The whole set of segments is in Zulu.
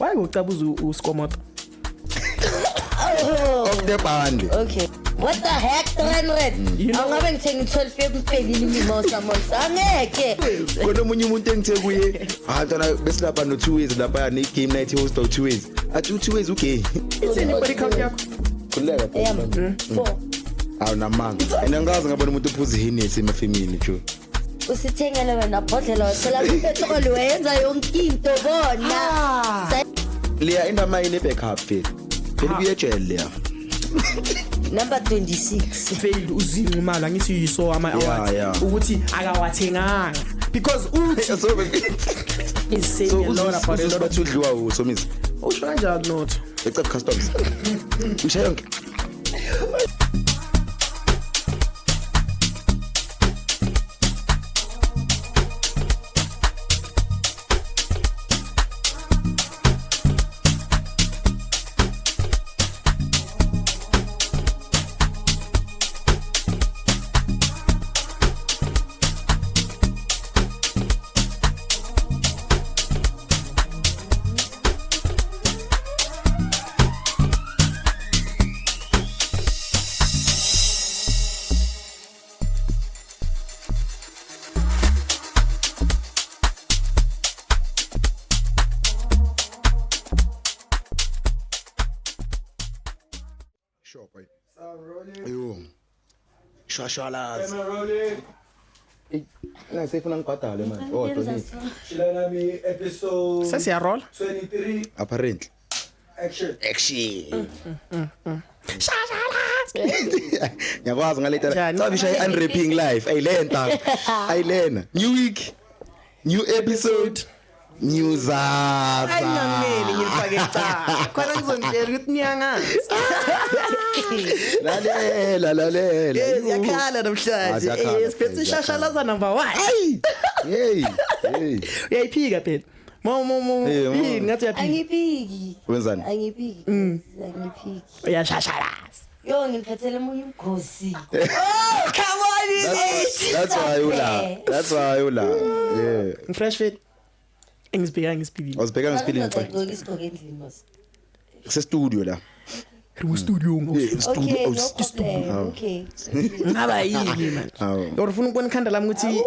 Why ucabuza uSkomoto? Of the band. Okay. What the heck 300? Angabe ngithenga 12 ekuphelile imimosa monsa. Angeke. Kodwa umunye umuntu engithe kuye, "Mntana besilapha no 2 ways lapha ne game night host of 2 ways." Athi 2 ways okay. Ithini body count yakho? Kuleka. Yami. 4. Awu namanga. Enangazi ngabona umuntu uphuza Hennessy emafemini jo. Usithengele wena bhodlela wasela ipetrol wenza yonke into bona. Leya indama ine backup fit. Belibuye ejele leya. Number 26. Failed uzinqumala ngithi yiso ama awards ukuthi akawathenganga because uthi is saying a lot about it. Bathi udliwa uSomisa. Usho kanjani not? Except customs. Usha yonke. Sure, boy. Yo. Shashalazi. Na sifuna ngibhadale manje. Oh, Tony. Shilana mi episode Sesi ya roll. 23 Apparently. action. Ngiyakwazi ngaletha. Njani? Sabisha unwrapping life. Ayilenta. Ayilena. New week. New episode. New zaza. Ayingameli ngifake cha. Khona ngizongitshela ukuthi niyangazi. Lalela. Yes, yakhala namhlanje. Siphethe ishashalaza number 1. Hey. Uyayiphika phela. Mo. Yini ngathi uyaphika. Angiphiki. Wenzani? Angiphiki. Angiphiki. Uyashashalaza. Yo ngiphathele umunye umkhosi. Oh, come on. That's why you la. Yeah. Fresh fit. Ngizibheka. Awuzibheka ngesipilini mfana. Isigqoko endlini mos. Kuse studio la. Studio Okay, no problem. Okay. ngaba yini man. Ngifuna ukubona ikhanda lami ukuthi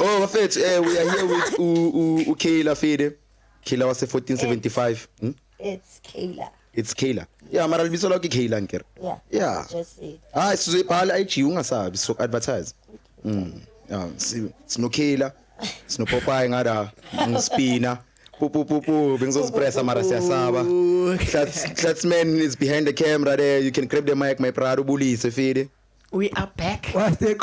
Oh, mfethu, we are here with uKayla Fede. Kayla wase 1475. It's Kayla. Yeah, mara libiso lakho Kayla nkere. Yeah. Just say. Sizobhala IG ungasabi so advertise. Yeah, sino Kayla. Sino Popeye ngada ngispina. Bengizosipressa mara siyasaba. Clatsman is behind the camera there. You can grab the mic, my prado bulise Fede. we are back. What's the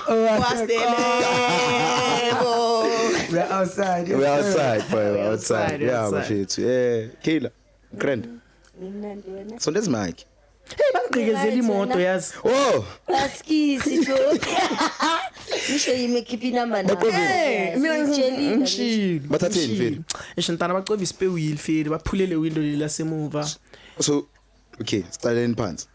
We're outside. We're outside, boy. We're outside. Yeah, mfethu. Yeah, Kayla. Grand. So that's mic. Hey, bangigqekezela imoto yazi. Oh. Askisi jo. Nisho yimekhiphi number na. Hey, mina ngishilo. Bathatheni Fede? Eshintana bacova ispe wheel Fede baphulele window lasemuva. So okay, starting pants.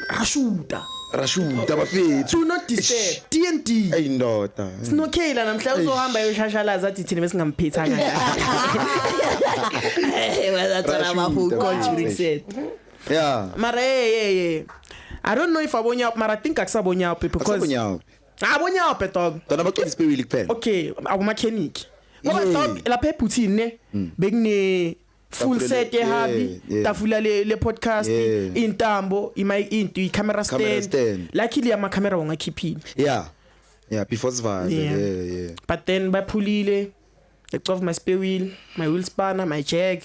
Rashuta bafethu. Do not disturb. TNT. Hey ndoda. Sinokhela namhla uzohamba yoshashalaza athi thina besingamphethanga. Eh, wazathana mafu conjuring set. Yeah. Mara hey. I don't know if abonya mara I think akusabonyawo because abonyawo dog. Dona baqofa ispe wheel kuphela. Okay, aku mechanic. Ngoba dog lapha ePuthini ne bekune full set ehabi tafula le podcast intambo i camera stand luckily ama camera ungakhiphile yeah before sivale yeah but then baphulile of my spare wheel my wheel spanner my jack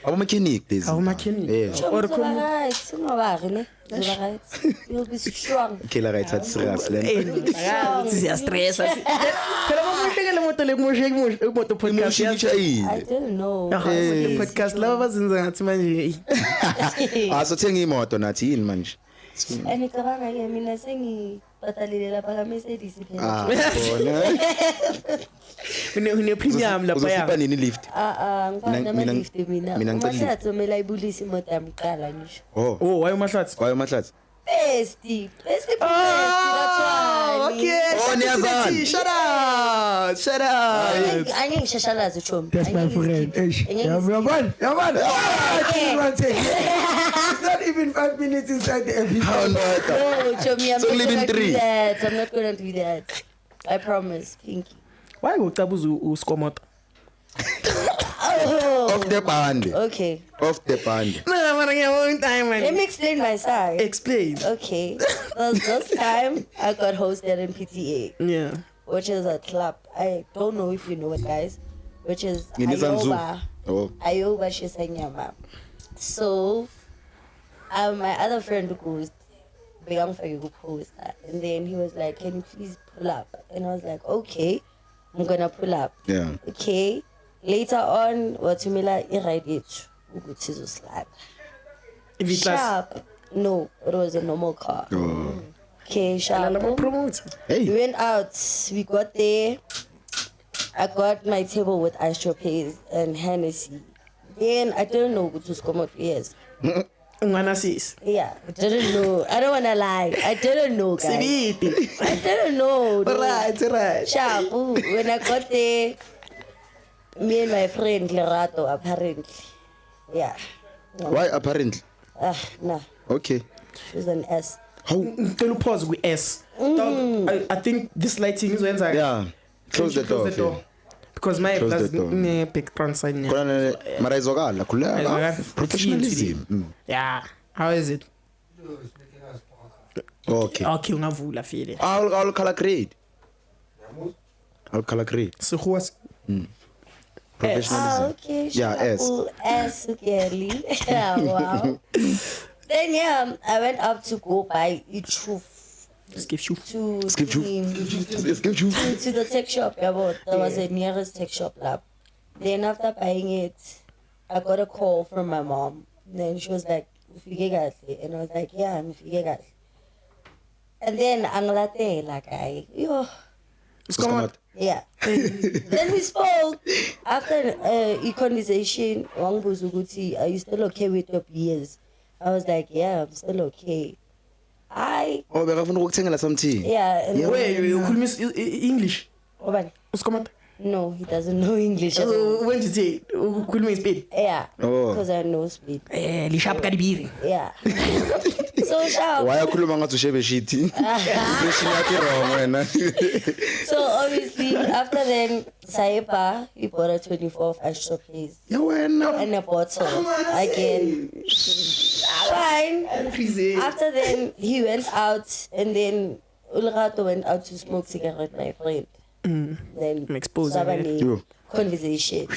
abo mechanic this Or come right singabari ne right you'll be strong Kayla right at serious le siya stress phela bamuhlekele moto le moto podcast I don't know podcast lava bazenza ngathi manje so thenga imoto nathi yini manje Anicabanga ke mina sengibhatalile lapha ka Mercedes phela une premium lapha ya uzosipa nini lift ngifana lift mina mahlathi omela ibulisi imoto yami iqala ngisho oh wayo mahlathi Besti. That's why. Okay. Niyazana. Shut up. Shout out. I need shashalazi chum. That's my friend. Yeah, man. It's not even 5 minutes inside the episode. No, chum, I'm So not leave in gonna do 3. that. I'm not gonna do that. I promise, Pinky. Why go tabuzu uskomota? Off the band. Okay. Off the band. No, I'm having a long time, Let man. me explain my side. Explain. Okay. This time I got hosted in PTA, Yeah. which is a club. I don't know if you know it, guys. Which is In Izanzu. Ayoba. Oh. Ayoba Shisanyama. So, my other friend goes, Beyond for you who post that. And then he was like, can you please pull up? And I was like, okay, I'm gonna pull up. Yeah. Okay. Later on, Watumila irradiate Ugutsizo slab. If it was Sharp. No, it was a normal car. Oh. Okay, sharp. promote. We Hey. went out. We got there. I got my table with Astropace and Hennessy. Then I didn't know what was coming. Yes. Ngwana sis. Yeah, I didn't know. I don't wanna lie. I didn't know, guys. Sibiti. I didn't know. no. Right. Sharp. Ooh, when I got there, me and my friend Lerato, apparently. Yeah. Why apparently? Nah. Okay. She's an S. How? Can pause with S. Dog, I think this lighting is when I Yeah. Close the door. Yeah. Because my Close plus the door. big transign. Kona mara izokala khuleka. Professionalism. Yeah. How is it? Okay. Okay, ungavula file. I'll color grade. I'll color grade. So who was Professionalism. Okay. Yeah, S. S. Kelly. Wow. Then yeah, I went up to go buy truth just give you to Skip you. Skip you. to the tech shop. Yeah, but there was a nearest tech shop lab. Then after buying it, I got a call from my mom. Then she was like, "Ufike kahle," and I was like, "Yeah, I'm ufike kahle." And then angilatela guy. Yo. come on. Yeah. Then we spoke after a conversation. Wangibuza ukuthi, "Are you still okay with your peers?" I was like, "Yeah, I'm still okay." Oh, bekafuna ukukuthengela something. Yeah. And Wait, you could miss English. Obani? Uskomota. No, he doesn't know English at all. When did you say could miss speed? Yeah. Oh. Because I know speed. Li sharp ka dibiri. Yeah. So sharp. Why akhuluma ngathi ushebe shit? Question yakhe wrong wena. So obviously after then, Saipa, he bought a 24th extra piece Ya wena. and a bottle again. Fine. After then, he went out and then Ulrato went out to smoke cigarette, my friend. Then Expose Sabani Yo. conversation.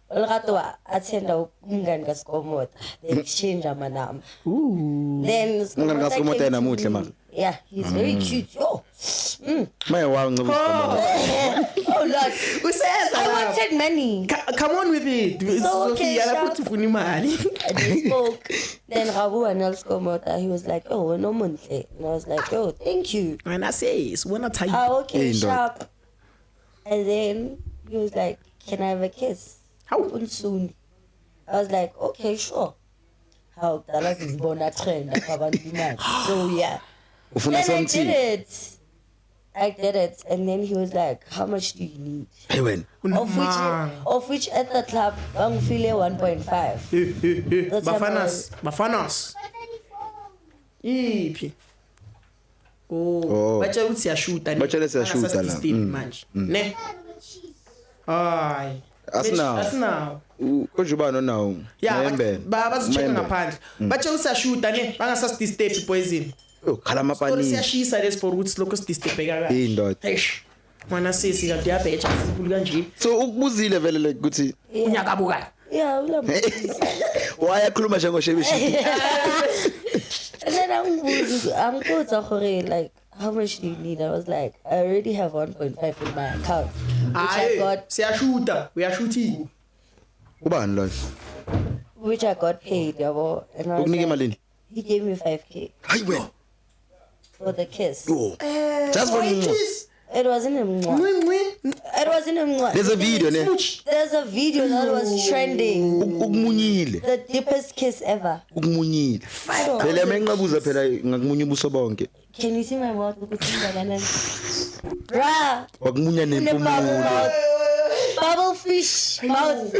Ulrato attended umngani kaSkomota. They exchange amanamba. Then Umngani kaSkomota yena muhle man. Yeah, he's very cute. Yo. Maye wangceba uSkomota. Oh Lord. I wanted money. Come on with it. So, okay, Sophia, sharp. put funi mali. And we spoke. Then Rabu and Elskomota, he was like, "Oh, no monthly." And I was like, "Oh, thank you." When I say it's one type. Ah, okay, Hey, dog. sharp. And then he was like, "Can I have a kiss?" How? Soon. I was like, "Okay, sure." How that is born a trend. So yeah. Ufuna Then I something. did it. I did it, and then he was like, "How much do you need?" Hey wena. Of which at the club, I'm feeling 1.5. That's Bafanas. Iphi. Oh. Batshela ukuthi siyashuta ne. Batshela siyashuta la. Manje. Ne. Hayi. Asinawo. Konje ubani onawo? Yeah, Mayembe. bazicheka ngaphandle. Batshela ukuthi siyashuta ne. Bangasasdisturb poison. Oh, khala Kodwa amapani. siyashisa lesi for ukuthi lokho sidisturb kahle. Hey ndoda. Eish. Mana sisi ka diabetes futhi kanje. So ukubuzile vele like ukuthi Unyaka buka. Yeah, wayakhuluma njengoshebe shit. and then I'm good like, how much do you need? I was like, I already have 1.5 in my account, which I got paid, yabo. And I was Ukunike like, malini? he gave me 5K Hayi wena. for the kiss. Just for me. It wasn't a mwah. It wasn't a mwah. There's a video ne. There's a video that was trending. Ukumunyile. The deepest kiss ever. Ukumunyile. Phela menqabuza phela ngakumunya ubuso bonke. Can you see my mouth? Bruh. wakumunya nempumulo Bubble fish mouth.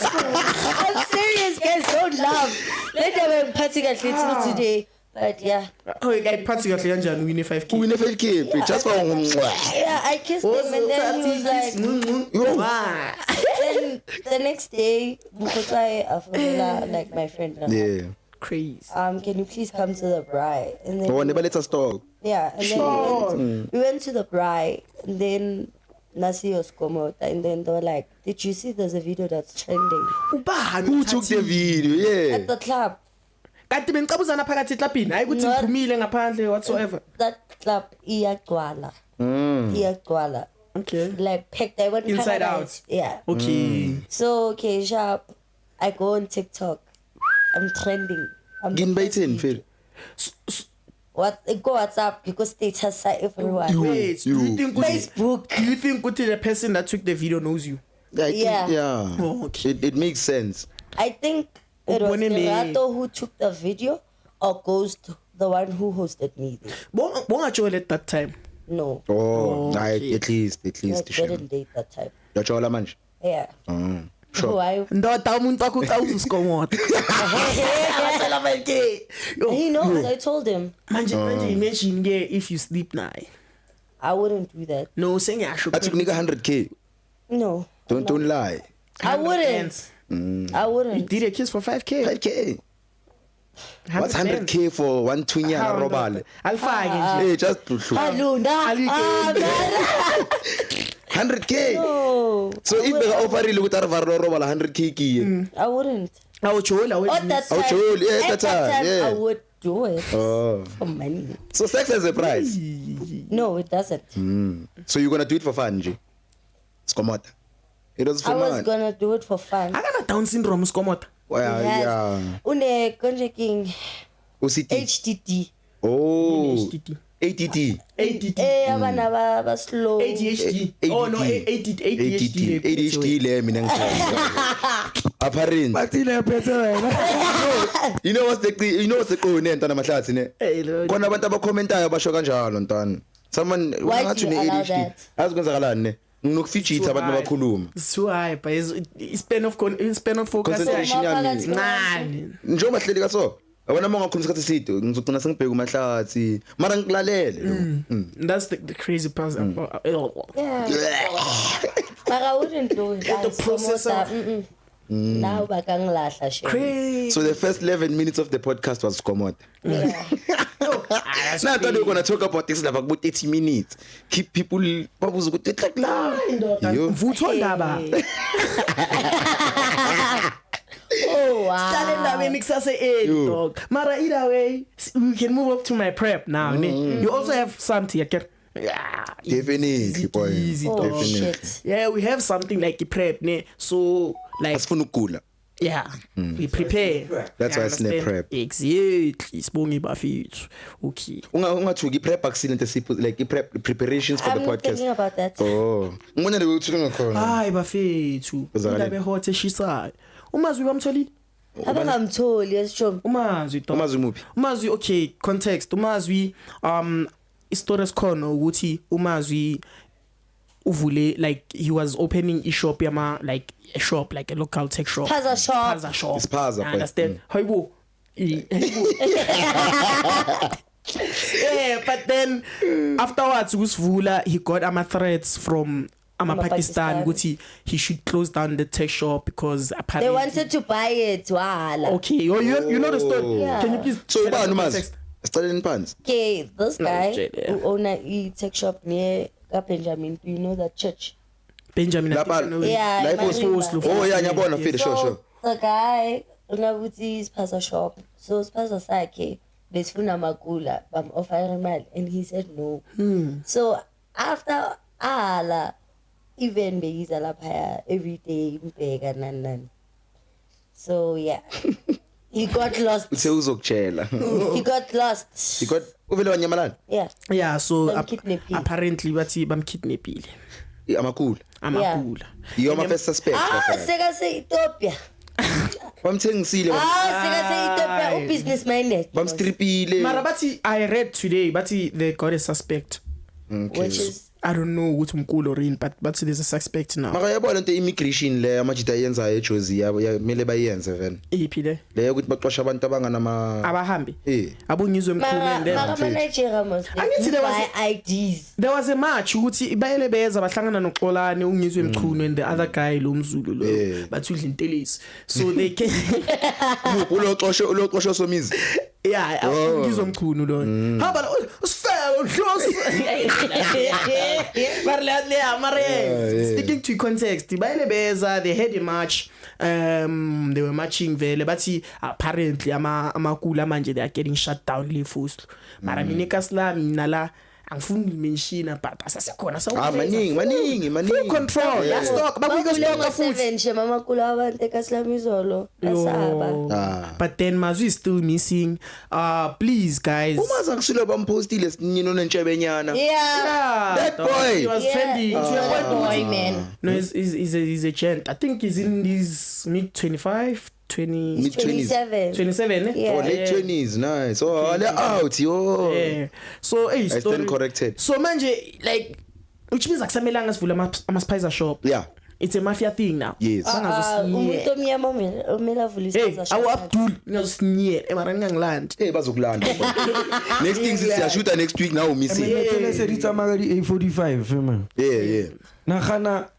I'm serious, guys. Don't laugh. Let them party at little today. But yeah. Oh, I party kahle kanjani win 5k. win 5k just for Yeah, I kissed him and then he was like, then the next day, Bukotai Afrola, like my friend. yeah Crazy. Can you please come to the bride? And then oh never let us talk yeah, and then we went to the bride, and then Nasios come out, and then they were like, "Did you see? There's a video that's trending who took the video yeah at the club. Kanti bengicabuzana phakathi eklapini hayi ukuthi Not- ngiphumile ngaphandle whatsoever. That club iyagcwala, iyagcwala, Okay. like packed. I went Inside paradise. out. Yeah. Okay. So okay, sharp. I go on TikTok. I'm trending. I'm the first nginbayitheni video. Phil What? Go WhatsApp because status say everyone. Wait, do you think Facebook. Do you think the person that took the video knows you? I think, Yeah. yeah Oh, okay. it makes sense I think it was Ubonile. Rato who took the video or Ghost, the one who hosted me there. Bongajola at that time. No, oh Okay. at least I didn't date that time. yajola manje Yeah. sure Why? Ndoda umuntu wakho ucawuziskomoda. Abatshela bonke. He knows. I told him Manje imagine ke if you sleep naye. I wouldn't do that. No, sengiyasho. athi kunika 100k No, don't lie I wouldn't. I You wouldn't. did a kiss for 5k. 5k what's 100k for one twinyana robale Alfake nje. hey just hluhlu Aluna. Alike. 100k No, so if beka offerile ukuthi arivaro robala 100k kiye I wouldn't. Awujola At that time, Awujoli, yeah, at that time, yeah. I would do it oh for money. so sex has a price No, it doesn't. so you're gonna do it for fun nje skomota it was I for was fun gonna do it for fun. akana down syndrome skomota. yeah Une konjeking OCT HDD. oh HDD. ADD Abana ba slow. ADHD. Oh no, ADHD. ADHD le mina ngithanda apparent Bathile yaphethe wena. you know what's the qone ntana mahlathi ne Hey, Lord. kona abantu abakhomentayo basho kanjalo ntana someone Why ngathi do you une allow ADHD that? azikwenzakalani ne nginokufijitha abantu bakhuluma So high, but span of focus Concentration yami. ncane. njengoba hleli kaso abona uma ngakhuluma isikhathi eside ngizogcina sengibheka umahlathi mara ngilalele That's the crazy part about Yeah. But I wouldn't do it. The process of- Now bakangilahla shit. crazy. so the first 11 minutes of the podcast was skomota Yeah. now I thought we were going to talk about this like about 80 minutes keep people babuza ukuthi it's like la yo Mvutho ndaba. Oh wow. Start endabeni kusase Yo. dog. Mara either way, we can move up to my prep now. Ne? You also have something I can. Yeah, definitely boy easy, Oh dog. shit. Yeah, we have something like the prep, ne? So like asifuna ukugula yeah, we prepare. That's why it's in the understand? prep. Exactly. Sibonge bafethu. Okay. ungathuki prep accident esipho like preparations for the I'm not thinking podcast about that. oh ngibona le ukuthi ngakhona Hayi bafethu. Kwenzakaleni? Indaba hot eshisayo. Umazwi bamtholile? Abangamtholi yesishom. Umazwi dog. amazwi muphi Umazwi okay, context. Umazwi istory esikhona ukuthi Umazwi uvule like he was opening a shop yama like a shop like a local tech shop. Spaza shop. Spaza shop. It's Spaza, I boy. understand. Hayibo. Yeah, but then afterwards usivula he got threats from Pakistan Pakistan. ukuthi he should close down the tech shop because They apparently wanted to buy it. Wala. okay, you know the story. Yeah. Can you please so tell us ubani the umazi context? sicaleni phansi Okay, this No, guy jail, yeah. who own a tech shop near Benjamin. Do you know that church? Benjamin I Lapha- think I know. Yeah, life was Marimba. oh yeah ngiyabona Phil sure The guy unabuthi spaza shop. So spaza sakhe besifuna makula bam offer imali and he said no. So after ala even beyiza lapha every day imbheka nan. So yeah. He got lost. uthe uzokutshela He got lost. because uvele wanyamalala Yeah. Yeah, so Bamkidnapile. apparently bathi bamkidnapile. amakhulu Amakula. iyo ama first suspect Seka se Ethiopia. bamthengisile Seka se Ethiopia business minded. bamstripile Mara bathi I read today bathi they got a suspect. which is I don't know ukuthi umkulo or in but there's a suspect now. Maka yabona into immigration le amajita yenza eJozi yabo kumele bayenze vele. Iphi le? Le ukuthi baqosha abantu abangana ama abahambi. Abongizwe emkhuleni mara Nigeria must buy IDs. There was a match ukuthi bayele beza bahlangana noXolani ungizwe emchunu and the other guy lo mzulu lo bathudla intelisi. So they came uloqosho somizi. Yeah, ngizwe emchunu lo. Hamba usifela uhlose. Sticking to context, bayele beza they had a match. They were matching vele bathi apparently amakula manje they are getting shut down le fuslo. Mara mina kaslami nala angifuni mention but asasekhona maningi full control ya stock babuka stock futhi nje mama kula abantu ekaSlamizolo asaba but then Mazu is still missing. Please guys, umaza kusilo bampostile sinyino nentshebenyana that boy he was trending to a boy man. No, he's a gent. I think he's in his mid 25 20 27 yeah. Oh, late 20s, nice. Oh, they're out, yo. Yeah. So hey, I stand corrected. So manje like which means akusamelanga sivula ama spicer shop. Yeah. It's a mafia thing now. Yes. Umuntu omnyama umela vula isipaza shop. Hey, Abdul ngiyosinyela emara ngangilanda. Hey, bazokulanda. Next thing siyashoota next week now missing. Tele serita magari A45, man. Yeah. Nakhana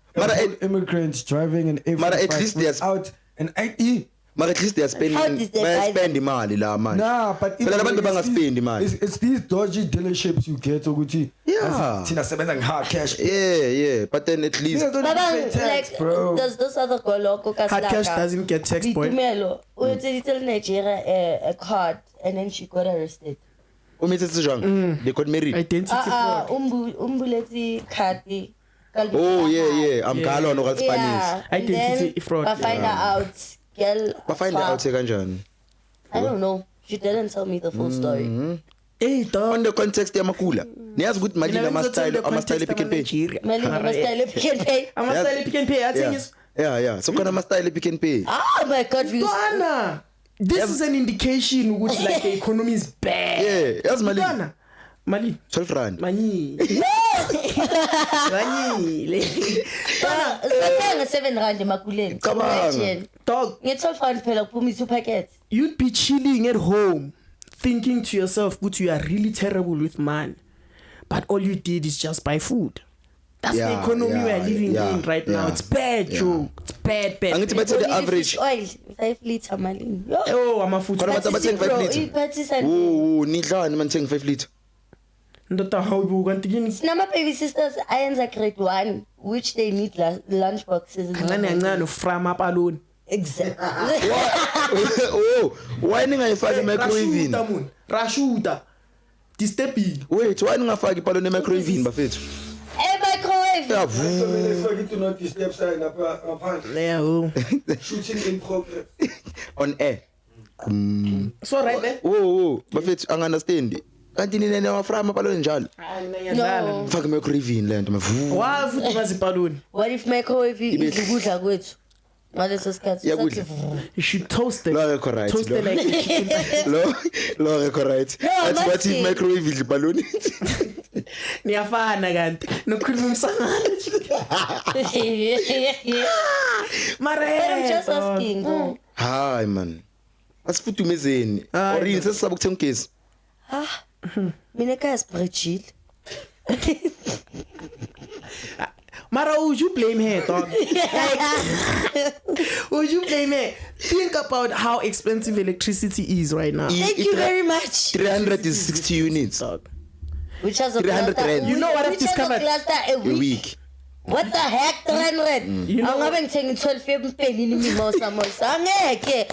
immigrants driving an A45 mara at least there's out an ID. But at least they are spending imali la manje. Nah, but phela abantu bangaspendi imali. It's these dodgy dealerships you get ukuthi thina sebenza nge-hard cash. Yeah, but then at least like does this other go loco kaslaka. Hard cash doesn't get tax point. Dumelo, uthi tell Nigeria a card and then she got arrested. Umitse jang? They got married. Identity fraud. Umbuleti card. Oh yeah, I'm galo no Spanish. Identity fraud. I find out. Girl, find out kanjani? I don't know. She didn't tell me the full story. Hey, on the context ya makula. Niyazi ukuthi Malina ama style Pick n Pay. Malina ama style Pick n Pay. Ama style Pick n Pay. I think it's yeah. So kana ama style Pick n Pay. Oh my god, this is an indication which like the economy is bad. Yeah, yazi Malina. Mali 12 rand. Mani. Sathenga 7 rand emakuleni. Dog. Nge 12 rand phela kuphuma i-packet. You'd be chilling at home thinking to yourself, "But you are really terrible with money." But all you did is just buy food. That's the economy we are living in right now. It's bad, Joe. It's bad. Angithi bathi the average oil 5 liter malini. Oh, amafutha. Kodwa bathenga 5 liter. Oh, nidlani manithenga 5 liter. Ndota hawubuka kanti kini sinama baby sisters ayenza grade 1 which they need lunch boxes kancane from up alone. Exactly. Why ningayifaki microwave? Rashuta. Disturbing. Wait, why ningafaki palo ne microwave bafethu? Microwave. Somebody to not disturb sign shooting in progress on air. So right there. Bafethu angunderstand. Kanti nina nawaframa palo njalo. No. Faka microwave lento mavu. Wa futhi bazipaloni. What if microwave idlukudla kwethu? Ngaleso sikhathi you should toast it. Lo correct. Toast it like chicken. Lo correct. That's what if microwave idlbaloni. Niyafana kanti nokhuluma umsangano. Mara I'm just asking. Hi man. Asifuthumezeni. Orini sesisaba ukuthenga ugesi. Mina ekhaya sibridgile. Mara, would you blame her, dog? Would you blame her? Think about how expensive electricity is right now. Thank you very much. 300 is 60 units. Dog. Which has a 300 rand. You know what I've discovered? A week. What the heck, 300? You know I'm taking 12 penny mimosa mosa. Angeke.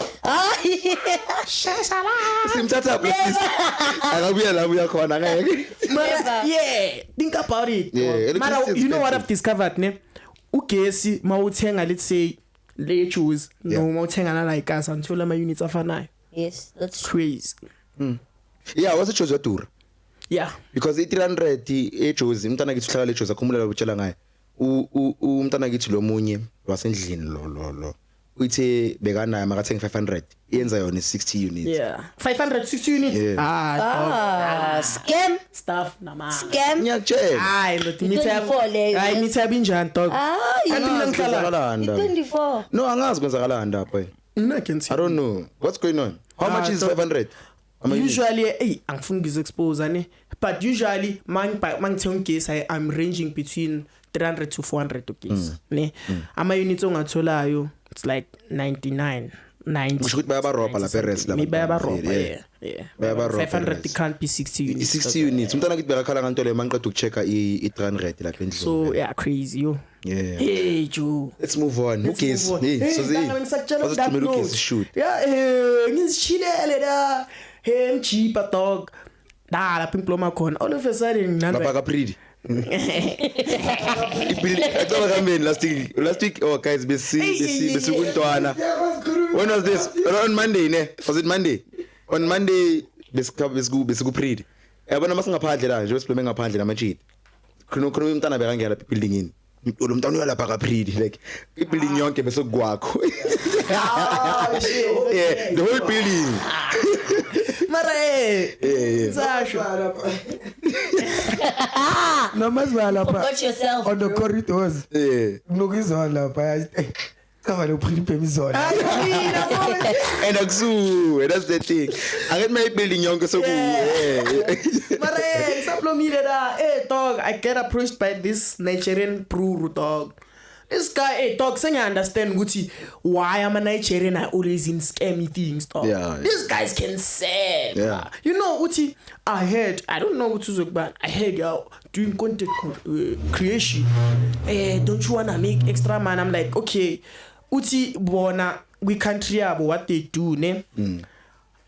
Simthatha please. Akabuya la buya khona ngeke. Yeah, think about it. Yeah, Mara, you know what I've discovered, ne? Ugesi mawuthenga let's say le choose no mawuthenga na like gas until ama units afanayo. Yes, that's crazy. Yeah, what's choose your Yeah, because 300 eJozi umntana kithi uhlala leJozi akhumulela ukutshela ngaye. Umntana kithi lo munye wasendlini lo uthi bekanayo makathenga 500 yenza yona 60 units. Yeah. 560 units. Yeah. Scam Stuff nama. scam. Ngiyakutshela. Hayi ndo I mitha binjani dog. you Kwenzakalanda. 24. No, angazi kwenzakalanda lapha. Mina can see. I don't know. What's going on? How much is 500? Usually angifuni ngize-expose ne, but usually mangithenga ugesi I'm ranging between 300 to 400 ugesi ne. Ama units ongatholayo it's like 99 90. Kusho ukuthi bayabarobha lapha eRest lapha. Bayabarobha yeah. Bayabarobha. 500 it can't be 60 units. 60 units. Umntana ngithi bekakhala nganto le mangiqeda ukuchecka i300 lapha endlini. So yeah, crazy yo. Yeah. Hey Joe. Let's move on. Ugesi. Hey, so ngisakutshela ugesi shoot. Yeah, ngizishilele da. Hey mchipa dog. Da lapha imploma khona. All of a sudden Lapha ka pretty. Last week oh guys besikuntwana. When was this? On Monday ne? Was it Monday? On Monday besiku pretty. Yabona masingaphandle la nje wesiplome ngaphandle namachiti. Khona umntana bekangena lapha building ini. Lo mntana uyalapha ka pretty like ibuilding yonke bese kwakho. Yeah, the whole building. Mara Sasha. Namazwa lapha. Watch yourself. On the corridors. Yeah. Nokizwa lapha. Kama lo philiphe mizona. And that's the thing. I get my building yonke so Mara saplomile da. Hey dog, I get approached by this Nigerian Pruru dog. This guy, hey dog, saying I understand Gucci why am a Nigerian I always in scammy things dog. Yeah. These guys can sell. Yeah. You know Uti, I don't know what to talk about. I heard you doing content creation. Don't you wanna make extra man? I'm like, okay, Uti bona we country abo what they do, ne?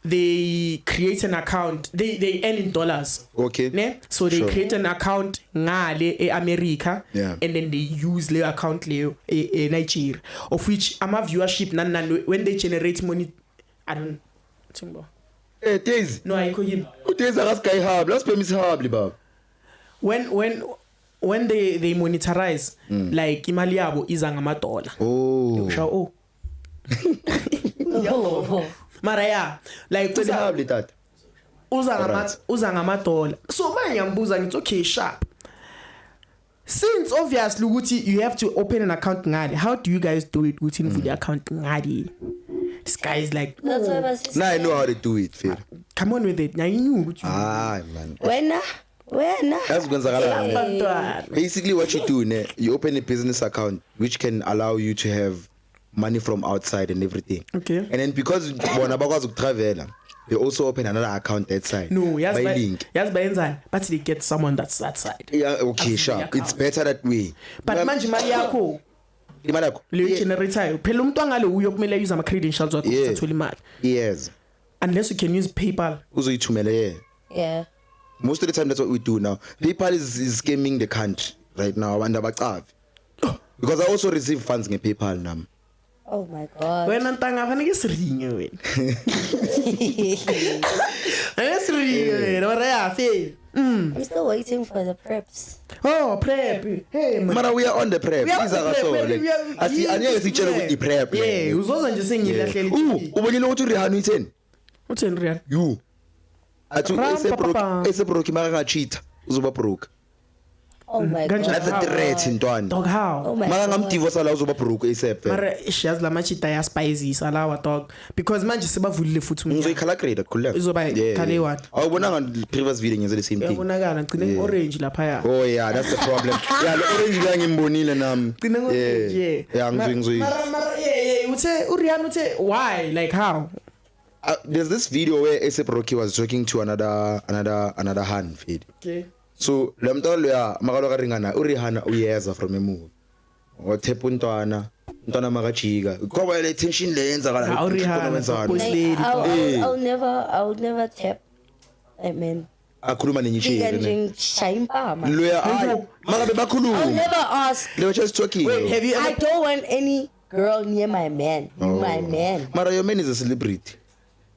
They create an account. They earn in dollars. Okay. Ne? So they create an account ngale America, yeah. And then they use the account le Nigeria, of which ama viewership nan when they generate money. I don't think about. Hey, Days. No, I call him. Days akaSky Hub. Let's pay Miss Hub baba. When they monetize, like imali yabo iza ngama-dollar. Oh. Oh. Mara yeah, like Miss Hub that. Uza ngama-dollar. So manje ngiyambuza ngithi okay sharp. Since obviously ukuthi you have to open an account ngale, how do you guys do it within the account ngale? This guy is like, That's why my sister. Now I know how to do it, Phil. come on with it. Now you knew what you Man. When? That's kwenzakalana. Bantwana. Basically what you do, ne, you open a business account which can allow you to have money from outside and everything. Okay. And then because bona bakwazi ukutravela, they also open another account that side. No, yes, by link. but they get someone that's that side. Yeah, okay, That's sure. the account. It's better that way. But manje imali yakho Imali yakho. le generator phela umuntu angale uyokumele use ama credentials wakho Yeah. ukuthola imali. Yes. Unless you can use PayPal. Uzoyithumela yeah. Yeah. Most of the time that's what we do now. PayPal is scamming the country right now and abacavi. Because I also receive funds in PayPal now. Oh my God. Wena ntanga fanele siringe wena. Siringe wena ora yafe. I'm still waiting for the preps. Oh, prep. Hey man. Mara we are on the prep. We are on Iza the kaso prep, like. we are- Asi aniye sitshela ukuthi prep. Yeah, uzoza nje sengilahlele. Ubonile ukuthi Rihanna uyitheni? Utheni real? You. Athi ese broke maka cheat. Uzoba broke. Oh my God. That's a threat ntwana. Dog how? Oh my Mara God. ngamdivorce la uzoba broke ASAP. Mara ishiyazi lamachita ya spices alawa dog because manje sebavulile futhi Ngizoyikhala grade khuleka. Izoba khale what? Awubonanga previous video ngenze the same thing. Yabonakala ngcine orange lapha ya. Oh yeah, that's the problem. Yeah, lo orange la ngimbonile nami. Ngcine orange yeah. Yeah, ngizoyi. Mara yeah, uthe uRihanna uthe why like how? There's this video where A$AP Rocky was talking to another hand feed. Okay. So lemntwana loya makalo ka ringana uRihanna uyeza from a movie. Wathepa ntwana makajika. Ngoba le tension le yenzakala. I'll never tap. I mean, Akhuluma nenyishile ne. Loya ay makabe I'll bakhuluma. never ask. They were just talking. Wait, have you I ever don't want any girl near my man. My man. Mara your man is a celebrity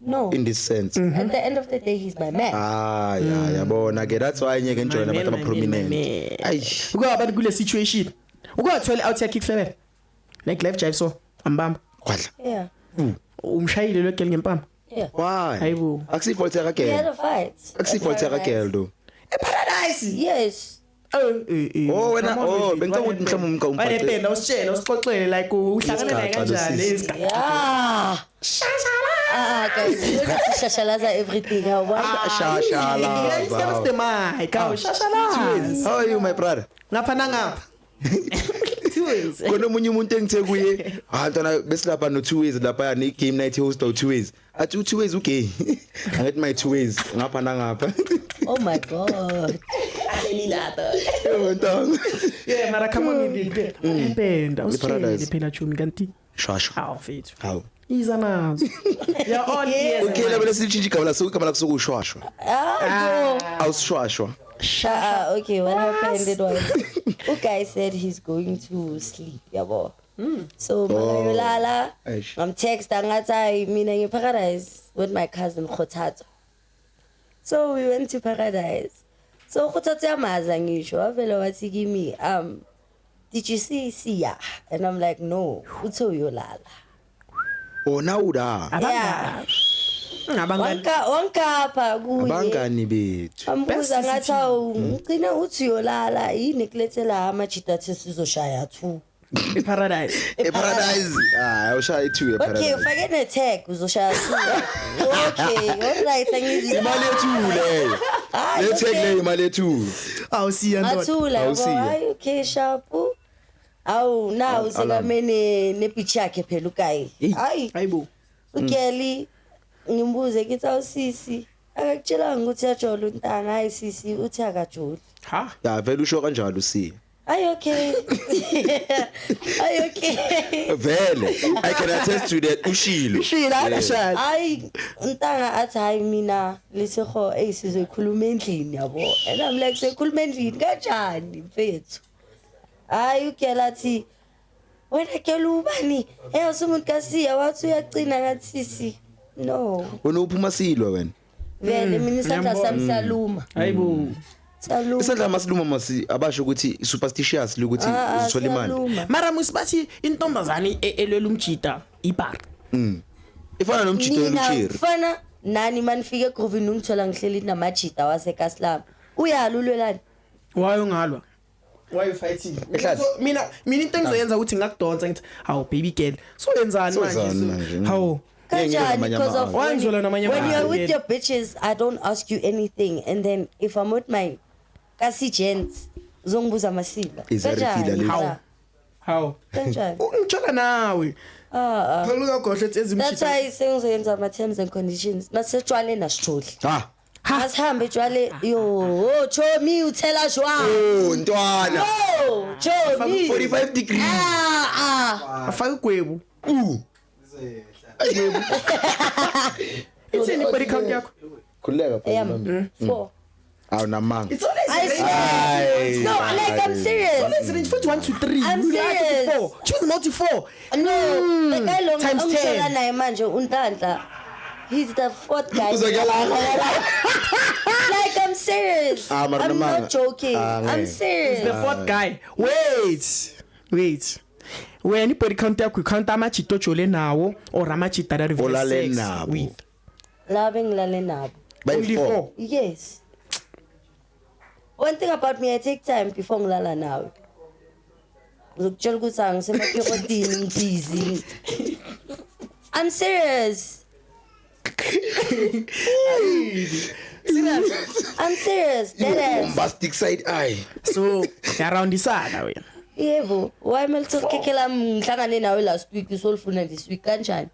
No. in this sense. At the end of the day, he's my man. Yeah, yabona ke that's why ngeke enjoy abantu aba prominent. Uko abantu kule situation. Uko 12 out here kick febe. Like live jive so ambamba. Kwadla. Yeah. Umshayile lo girl ngempama. Yeah. Why? Hayibo. Akusifault ya We had girl. a fight. Akusifault ya girl do. Paradise. Yes. Oh wena bengicela ukuthi mhlawumbe umka Wayependa umphathe. usitshela usixoxele like uhlangana naye kanjani isigaba. Yeah. Guys, shashalaza everything. Shashala. Isikaba the mic. Kawu shashala. How are you my brother? Ngapha nangapha. 2 ways. Kona umunye umuntu engithe kuye, ntwana besilapha no 2 ways lapha ni game night host o 2 ways. Athi 2 ways okay. Angathi my 2 ways ngapha nangapha. Oh my god. Ntanga. Yeah, mara come on ngiphe. Ipenda usitshele phela chumi kanti. Shasha. Hawu fethu. Hawu. Iza nazo. Yeah all years. Okay la bela sitshintshi igama lakho sokushwashwa. Awusishwashwa. Okay, what happened it was guy said he's going to sleep, yabo. So Malayolala, I'm texting ngathi mina ngiParadise with my cousin Khothatso. So we went to Paradise. So Khothatso yamaza ngisho wavela wathi kimi did you see Sia? And I'm like no, utho uyolala. Oh nawuda. Yeah. Abangani. Wankapha kuye. Abangani bethu. Ambuza ngathi ugcina uthi uyolala yini kulethela amajita athi sizoshaya 2. Paradise. Paradise. Awushaya 2 Okay, eParadise. ufake ne tag uzoshaya 2. Okay, alright angizizwa. Imali yethu leyo. Le tag leyo imali yethu. Awusiya ndoda. Athula yabo, okay sharp. Awu now sekamene nepitch yakhe phela ugayi. Hayibo. Ukeli ngimbuze ngithi awusisi akakutshela ukuthi yajola untanga hayi sisi uthi akajoli. Ha? Ya vele usho kanjalo usiya. Are you okay? Are you okay? Vele I can attest to that ushilo. Shila akashaya. Ay untanga athi hayi mina lesiho sizokhuluma endlini yabo. And I'm like sikhuluma endlini kanjani mfethu? Hayi ukela athi wena kela ubani? Usumuntu kasiya wathi uyagcina ngathi sisi. No. Wena uphuma silwa wena. Vele mina isandla sami saluma. Hayibo. Saluma. Isandla masiluma masi abasho ukuthi superstitious ukuthi uzithola imali. Mara musibathi intombazane elwela umjita ibar. Ifana nomjito weluchiri. Fana nani manifike eGrovini ungithola ngihleli namajita waseKaslab. Uyalulwelani? Wayo ngalwa. Why you fighting? Mina into engizoyenza ukuthi ngakudonsa ngithi hawo baby girl. So yenzani manje? Hawo. Kanjani because of when you're with your bitches I don't ask you anything and then if I'm with my kasi gents uzongibuza masila. How? Kanjani? Ungithola nawe. Phela uyagohle ezimshita. That's why sengizoyenza ama terms and conditions. Masejwale nasitholi. Ha. Asihambe jwale yo Chomi uthela jwa. Oh ntwana. Oh Chomi 45 degrees. Afaka igwebu. It's any body count yakho. Khuleka phela. 4. Awu namanga. It's always No, like I'm serious. It's 1 2 3. I'm serious. 4. Choose multi 4. No, the guy long Times 10. naye manje untandla. He's the 4th guy. Like I'm serious. I'm not joking. I'm serious. The 4th guy. Wait. When you body count yakho count amachito chole nawo or amachita that Olale sex nabo. with. Loving lale nabo. By Only 4. 4. Yes. One thing about me, I take time before ngilala nawe. Uzokutshela ukuthi angisemapirotini busy. I'm serious. I'm serious. Bombastic side eye. So around the side wena. Yebo, why mele sikhekela ngihlangane nawe last week usolufuna this week kanjani?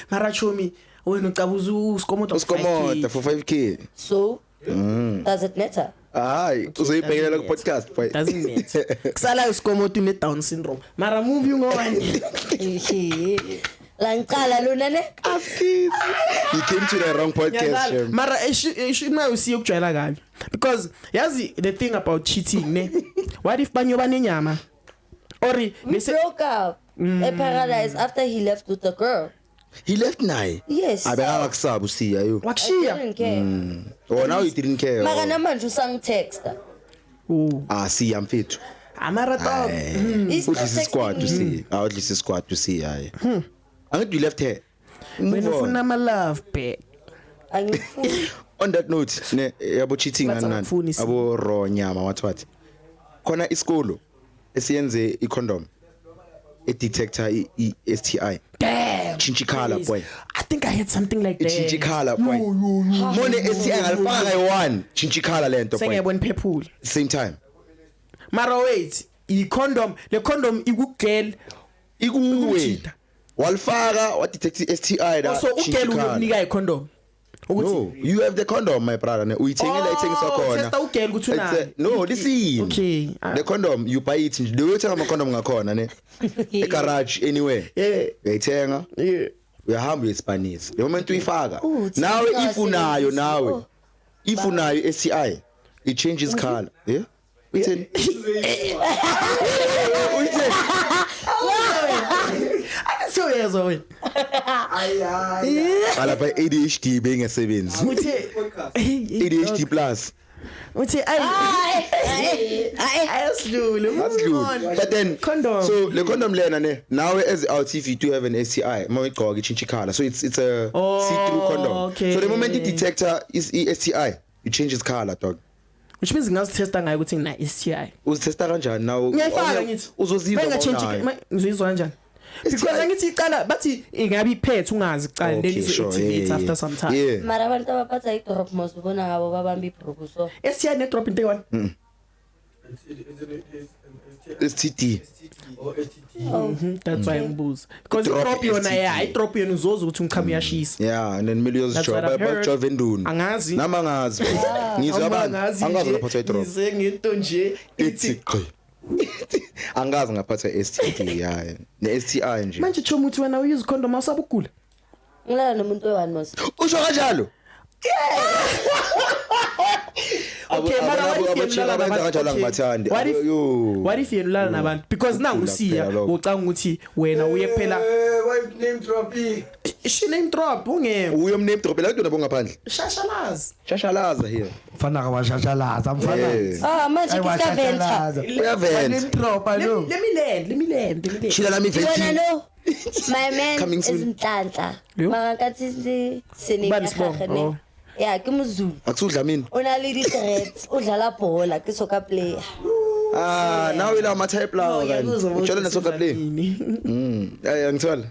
Mara Chomi wena ucabuza usikomoda for 5k. So, does it matter? Hayi, uzoyibhekela ku podcast boy. Doesn't matter. Kusala usikomoda une Down syndrome. Mara moving on. La ngicala lona ne? You came to the wrong podcast, Shem. Mara shouldn't usiye ukujwayela kabi because yazi the thing about cheating ne. What if banyo banenyama? Or We broke up at Paradise after he left with the girl. He left naye. Yes. Abeka kusaba usiya yo. I wakushiya. didn't care. Oh now you didn't care. Maka namanje usangitexta. Oh. Siya mfethu. Amara dog. He's not Udlisa squad texting me. usiya. Udlisa squad usiya hayi. angithi you left her. When ufuna ama love back. Angifuni. On that note ne yabo cheating anani abo raw nyama what khona isikolo esiyenze icondom detector STI. Damn. Chinchikhala boy. I think I had something like that. Chinchikhala boy. Mone STI ngalifaka kayi1 chinchikhala lento boy. Sengiyabona phephule. Same time. Mara wait, i-condom, le condom ikugirl ikuwe. Walifaka wa detect STI da. So ugirl uyokunika i-condom. No, you have the condom my brother. Uyithengela ithengiswa khona. Testa ugirl ukuthi unani. No, listen. Okay. The condom you buy it nje. Uyothenga ama condom ngakhona ne. E garage anywhere. Yeah. Uyayithenga. Yeah. Uyahamba uyispanisa. The moment uyifaka. Nawe ifunayo nawe. Ifunayo STI. It changes color. Yeah. Uthini? Uthini? So yezwa wena. Ala ba ADHD bengesebenzi. Uthe ADHD plus. Uthe ayisidlule. But then condom. So the condom lena ne nawe as out if you do have an STI mawugqoka ichinchikhala so it's a see-through condom. Okay. So the moment the detector is STI it changes color dog. Which means ngazitesta ngayo ukuthi ngina STI. Uzitesta kanjani now? Ngiyafaka ngithi. Uzozizwa ngayo. Ngizizwa kanjani? Because angithi iqala bathi ingabe iphethe ungazi iqala then izo-activate after some time. Yeah. Mara abantu abaphatha i-drop mos ubona ngabo babamba ibhuku so. STI ne drop into one. STD. That's why ngibuza. Because drop yona i-drop yona uzoza ukuthi umkhamo uyashisa. Yeah, and then millions job bajova enduni. Angazi. Nama ngazi. Ngizwa abantu angazi ngaphatha i-drop. Ngize ngento nje ithi angazi ngaphatha STD yeah. Ne STI nje. Manje tsho umuthi wena uyuse condom awusabugula. Ngilala nomuntu we1 mos. Usho kanjalo? Okay, mara what if yelala nabantu because nangu siya ucanga ukuthi wena uye phela wife name drop she name drop unge uyo name drop la kudona bongaphandle shashalaza here mfana ka washashalaza mfana Manje kiskaventa uyaventa name drop alo let me land shila lami venti no my man is Nhlanhla makakathi sinekhakhane yeah ke muzulu akusudla mina una lady threats udlala bhola ke soccer player now ila ama type lawo kanti ujola na soccer player ngithola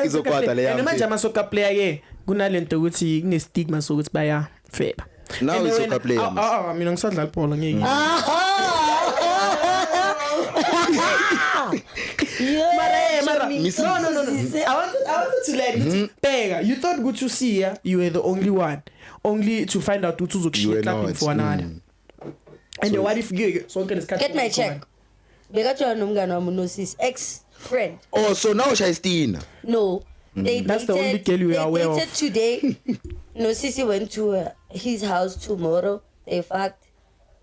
izokwada le yami manje ama soccer player ke kunalento ukuthi kune stigma sokuthi baya feba now is soccer player mina ngisadlala ibhola ngeke Mara. No. I wanted to let it. Bega, you thought good to see ya. You were the only one. Only to find out who's actually clapping for another. And so, what if you so can get my check? Bekathiwa nomngane wami nosis ex friend. Oh, so now Shastina. No. That's the only girl you are aware of. Today, Nosisi went to his house tomorrow. They fucked.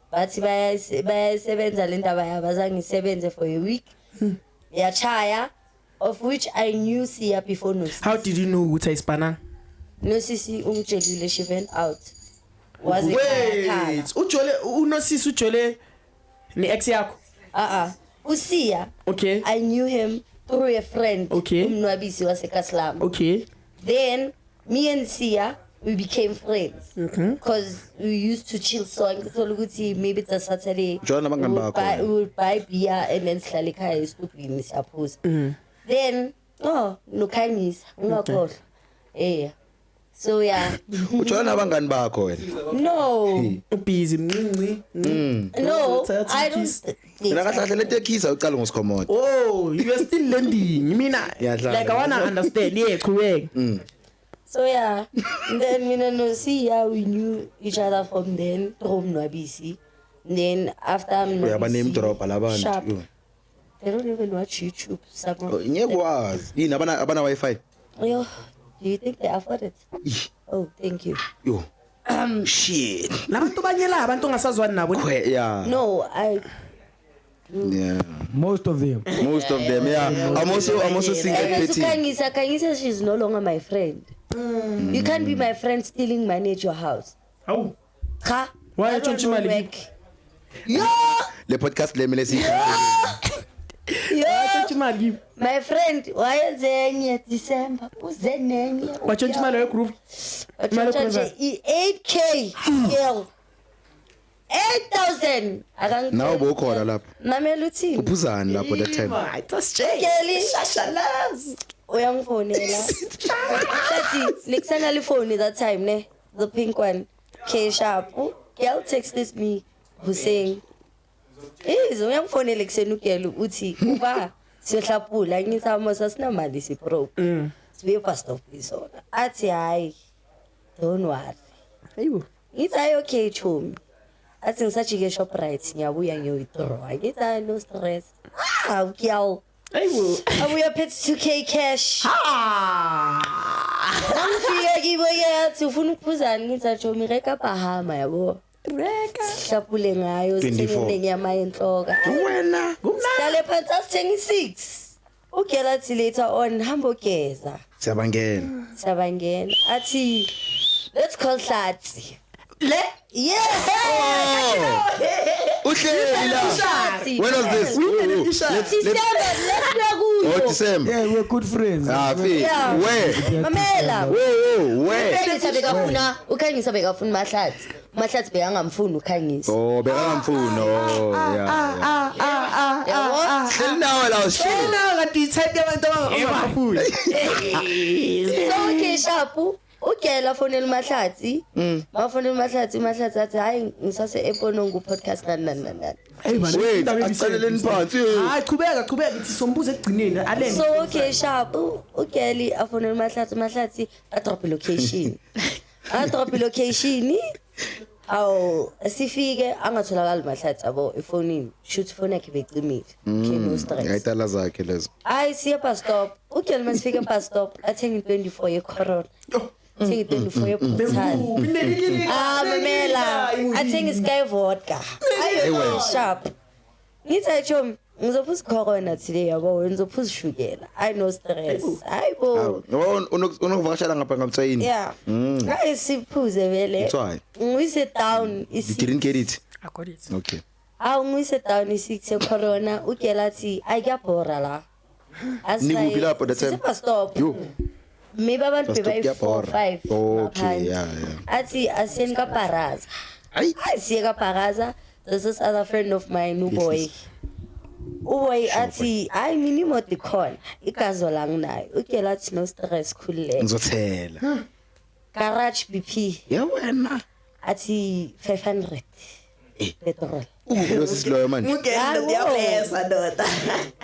But bayasebenza le ndaba yabazange isebenze for a week. Yachaya, of which I knew Sia before Nosisi. How did you know ukuthi ayisipana? Nosisi umtshelile she went out. Was it? Wait, uNosisi ujole ni ex yakho? Usia. Okay. I knew him through a friend. Okay. Umnwabisi waseKaslam. Okay. Then me and Sia we became friends because we used to chill songs. So maybe it's a Saturday. We would buy beer and then sihlale ekhaya stupid siyaphuza. Then no kindness ngakho. So yeah. Ujona nabangani bakho wena? No. Busy mncinci. No, I don't. Mina kahle le tekisa uqala ngosikhomode. Oh, you are still learning. Mina like I wanna understand. Yeah, correct. So yeah, then me and Sia we knew each other from then from Nwabisi. Then after Nwabisi, name drop alabantu. They don't even watch YouTube. Ngiyekwazi. Yini abana Wi-Fi? Yo, do you think they afford it? Oh, thank you. Yo. Shit. Labantu banyela abantu ongasazwani nabo. Yeah. No, yeah. Most of them, yeah. I'm also single petty. Kangisa, she's no longer my friend. You can't be my friend stealing money at your house. How? Ha? Why are you money? Yeah. Le podcast le mele si. Watshontsha imali kimi. My friend, wayenze enye December, uze nenye. Watshontsha imali ye group. Imali Watshontsha nje 8K girl. 8,000 akangitshela. Nawe bokhona lapho. Mamela uthini? Uphuzani lapho that time. Kelly shashalazi. Uyangifonela. Sathi nikusana le phone that time ne, the pink one. K sharp. Girl texted me Hussein. Uyangifonela ekseni uGirl uthi uba siyohlapula ngithi amosa sinamali sipro. Sibe past of isona. Athi hayi. Don't worry. Hayibo. Ngithi ayi okay chomi. Athi ngisajike Shoprite ngiyabuya ngiyoyithrow. Ngithi no stress. Girl. Hayibo. Abuya phethe 2K cash. Angifike kibo yathi ufuna ukuphuzana ngithi chomi reka Bahama yabo. Reka. Hlapule ngayo sithenge nyama yenhloka. Wena. Dale phansi asithengi 6. Ugela athi later on hamba ogeza. Siyabangena. Athi let's call Hlatsi. Le? Yes. Uhleli la. When was this? Let's December. Yeah, we're good friends. Fi. Where? Mamela. Where? Bekafuna ukhangisa bekafuna Mahlatsi. Mahlatsi bekangamfuni ukhangisa. Oh, bekangamfuni. Oh, yeah. Hleli nawe la shit. Wena ngathi type yabantu abangafuni. So ke sharp. Ugela fonela Mahlatsi. Bafonela Mahlatsi athi hayi ngisase ePonongo podcast nani. Hey man, Wait, aqaleleni phansi. Hayi qhubeka ithi sombuze egcineni aleni. So okay sharp. Ugeli afonela Mahlatsi a drop location. Aw sifike angatholakala Mahlatsi abo efonini. Shoot phone yakhe becimile. Okay no stress. Ayitala zakhe lezo. Ay siya pa stop. Ugeli masifike pa stop athenga 24 ye Corona. Athenga 24 ye Butan. Mamela. Athenga Sky vodka. Ayo sharp. Ngithi chomi ngizophuza Corona today yabo ngizophuza shukela. I no stress. Hayibo. Unokuvakashela ngapha ngamthayini. Yeah. Hayi siphuze vele. Why? Ngiyise down You didn't get it. I got it. Okay. Ngiyise down i6 ye Corona ugela athi ayiyabhora la. Nikuphi lapho that time? Sipa stop. Yo. Maybe abantu bebayi 4-5. Okay, yeah. Athi asiyeni ka Paraza. Ay. Asiye ka Paraza. This is other friend of mine uboy. Uboy athi hayi mina imodi khona. Igazo la nginayo. Ugela athi no stress khulile. Ngizothela. Garage BP. Yeah wena. Athi 500. Petrol. Losisiloyo manje. Ugela ndiyablesa ndoda.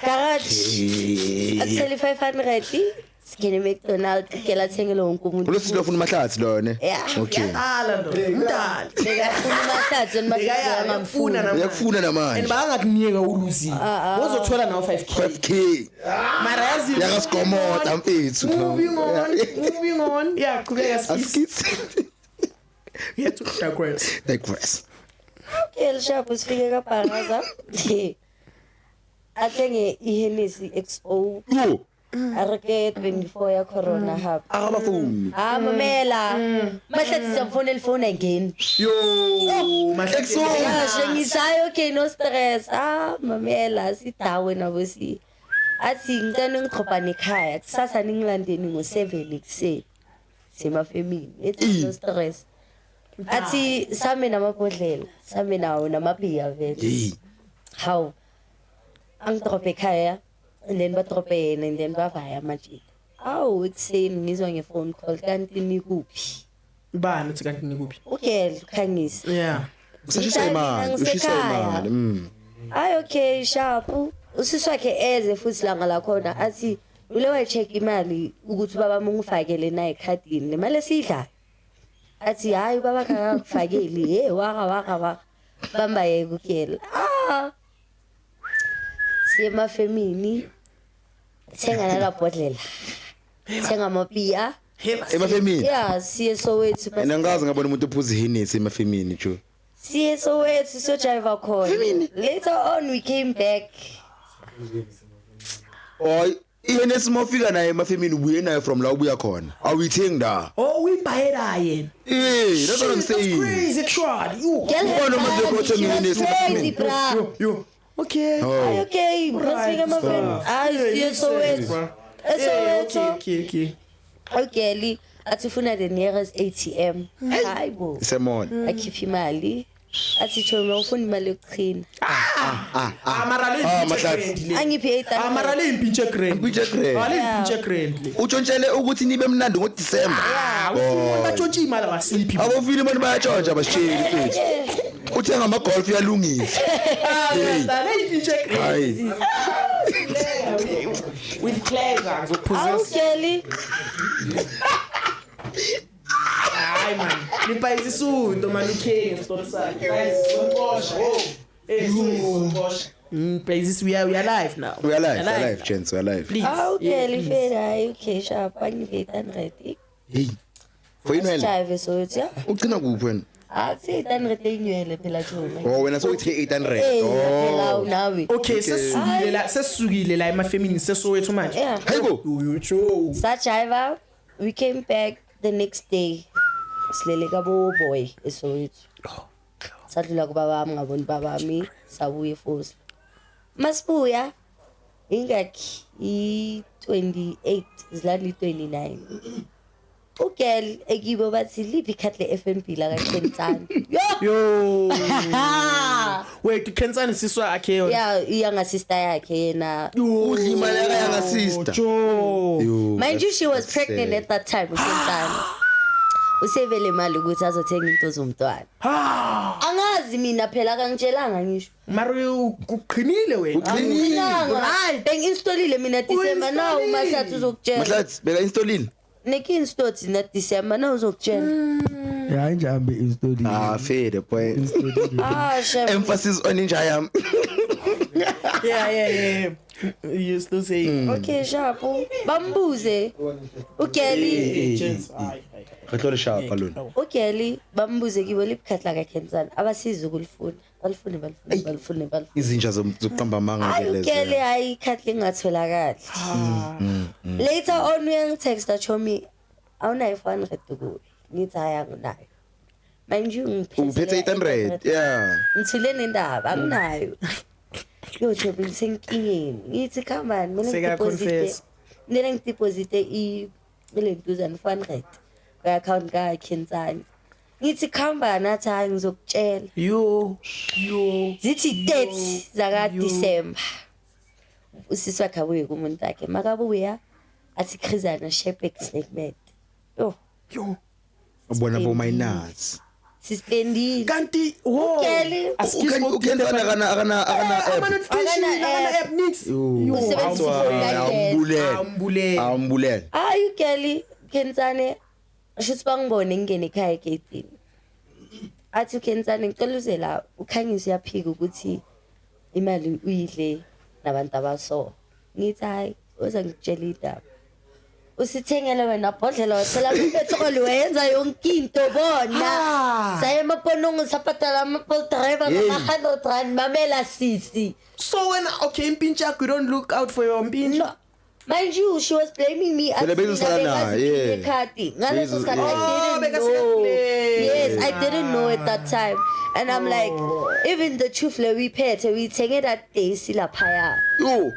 Garage. Athi 500. Skene McDonald ugela thengele wonke umuntu. Losisilo ufuna Mahlatsi lo ne. Okay. Yaqala ndoda. Umntana. Bekafuna Mahlatsi Bekaya ngamfuna. namanje. Uyakufuna namanje. And bangakunika uluzi. Uzothola nawo 5K. 5K. Mara yazi. Yakasigomoda mfethu. Moving on. Yeah, qhubeka Askithi. Yeah, to digress. Digress. Okay, sharp usifike ka Paraza. Athenge iHennessy XO. Yo. Areke 24 ya Corona hub. Akabafuni. Mamela. Mahlatsi samfonela phone again. Yo, Exo. Ngisayo okay no stress. Mamela sidawe nabosi. Athi ngicela ngiqhopane ekhaya. Kusasa ningilandeni ngo7 ekseni. Sema family. It's no stress. Athi same namabhodlela, same nawo namabhiya vele. Hey. How? Angidrope ekhaya and then badrope yena and then bavaya amajiki. Awu ekseni ngizwa ngefone call kanti nikuphi? Bani uthi kanti nikuphi? Ugel khangisa. Yeah. Usashisa imali, ushisa imali. Ay okay sharp. Usiswa ke eze futhi langa la khona athi ule wa check imali ukuthi baba mungifakele na ekhadini le mali esidla. Athi hayi baba kakufakeli waka bamba yeke ugela. Siyema family thenga la bhodlela. Thenga amapia. Emafemini. Yeah, siye Soweto. Mina ngazi ngabona umuntu ophuza iHennessy emafemini jo. Siye Soweto so driver khona. Later on we came back. Oh, iHennessy mofika naye emafemini ubuye naye from la ubuya khona. Awuyithengi da. Oh, we buy it again. That's what I'm saying. Crazy trod. You. Girl, Ubona umuntu ophethe iHennessy crazy emafemini. bra. Yo. Okay. Okay, masifika mafeni. Hayi Soweto. Okay. Okay, atifuna the nearest ATM. Hayibo. Semon. Akhipha imali. Athi Chomi ufuna imali yokuchina. Amara le Mahlathi. Angiphe 800. Amara le impintshe grand. Ale impintshe grand. Utshontshele ukuthi nibe mnandi ngoDisemba. Ufuna batshontshe imali wasiphi. Abofile manje bayatshontsha basitsheli mfethu. Uthenga ama golf uyalungisa. Ale impintshe grand. Hayi. With pleasure ngizophuzisa. Okay. Hayi man. Liphayisa isundo man ukhenge ngesitolo sakhe. Ngosha. Ngosha. Places we are live now. We are live, gents, we are live. Please. Okay, lifela okay sharp angiphe 800. Hey. For you wena. Drive so it's yeah. Ugcina kuphi wena? Athi 800 enywele phela Chomi. Oh wena sokuthi 800. Phela nawe. Okay, sesukile la emafemini seSoweto manje. Yeah. Hayibo. Uyocho. Sachiva, we came back the next day. Silele kabo boy eSoweto. Sadlula kubaba bami ngabona baba bami sabuye futhi. Masibuya ingakhi i28 zilali 29. Ugel ekibo bathi liphi card le FNB la kaKhensani. Yo. Wait, Khensani siswa akhe yona. Yeah, iyanga sister yakhe yena. Udla imali yanga sister. Yo. Mind you, she was pregnant at that time uKhensani. Usevele imali ukuthi azothenga into zomntwana. Angazi mina phela kangitshelanga ngisho. Mari uqinile wena. Right, benginstolile mina December now Mahlathi uzokutshela. Mahlathi beka installile. Neki installed na December now uzokutshela. Yeah, ngihambe install. Fair boy. Shem. Emphasis on inja yam. Yeah. You still saying. Okay, sharp. Bambuze. Ukeli. Kahlole sharp alone. Ukeli bambuze kibo lipkhatla kaKhensani. Abasiza ukulifuna. Balifune. Izinja zokuqamba amanga ke lezo. Ukeli hayi ikhatle ngatholakala. Later on uyangitexta Chomi awunayo 400 kuwe. Ngithi hayi anginayo. Manje Uphethe 800. Yeah. Ngithule nendaba anginayo. Yo Chomi ngisenkingeni. Ngithi khambani mina ngideposite ile 2500 ka account ka Khensani. Ngithi khamba nathi hayi ngizokutshela. Yo. Zithi dates zaka December. Usiswa khabuye kumuntu wakhe makabuya athi Khrizana Shepex Snakemet. Yo. Ubona bo minus. Sispendile. Kanti Ukeli. Ukhenzana akana app needs. Ambulela. Ayi Ukeli Khensani shithi bangibone ngene ekhaya egate. Athi Khensani ngicela uze la ukhangise yaphika ukuthi imali uyidle nabantu abaso. Ngithi hayi uza ngitshela indaba. Usithengele wena bhodlela wasela petrol wenza yonke into bona. Saye emaponongo sapatala ama-Bolt driver ngama-100 rand mamela sisi. So when okay impintsha yakho you don't look out for your impintsha. No. Mind you, she was blaming me as khadi. Ngaleso sikhathi I didn't know. Yes, I didn't know at that time. And I'm like, even the chufle we thenge that day silaphaya. Yo.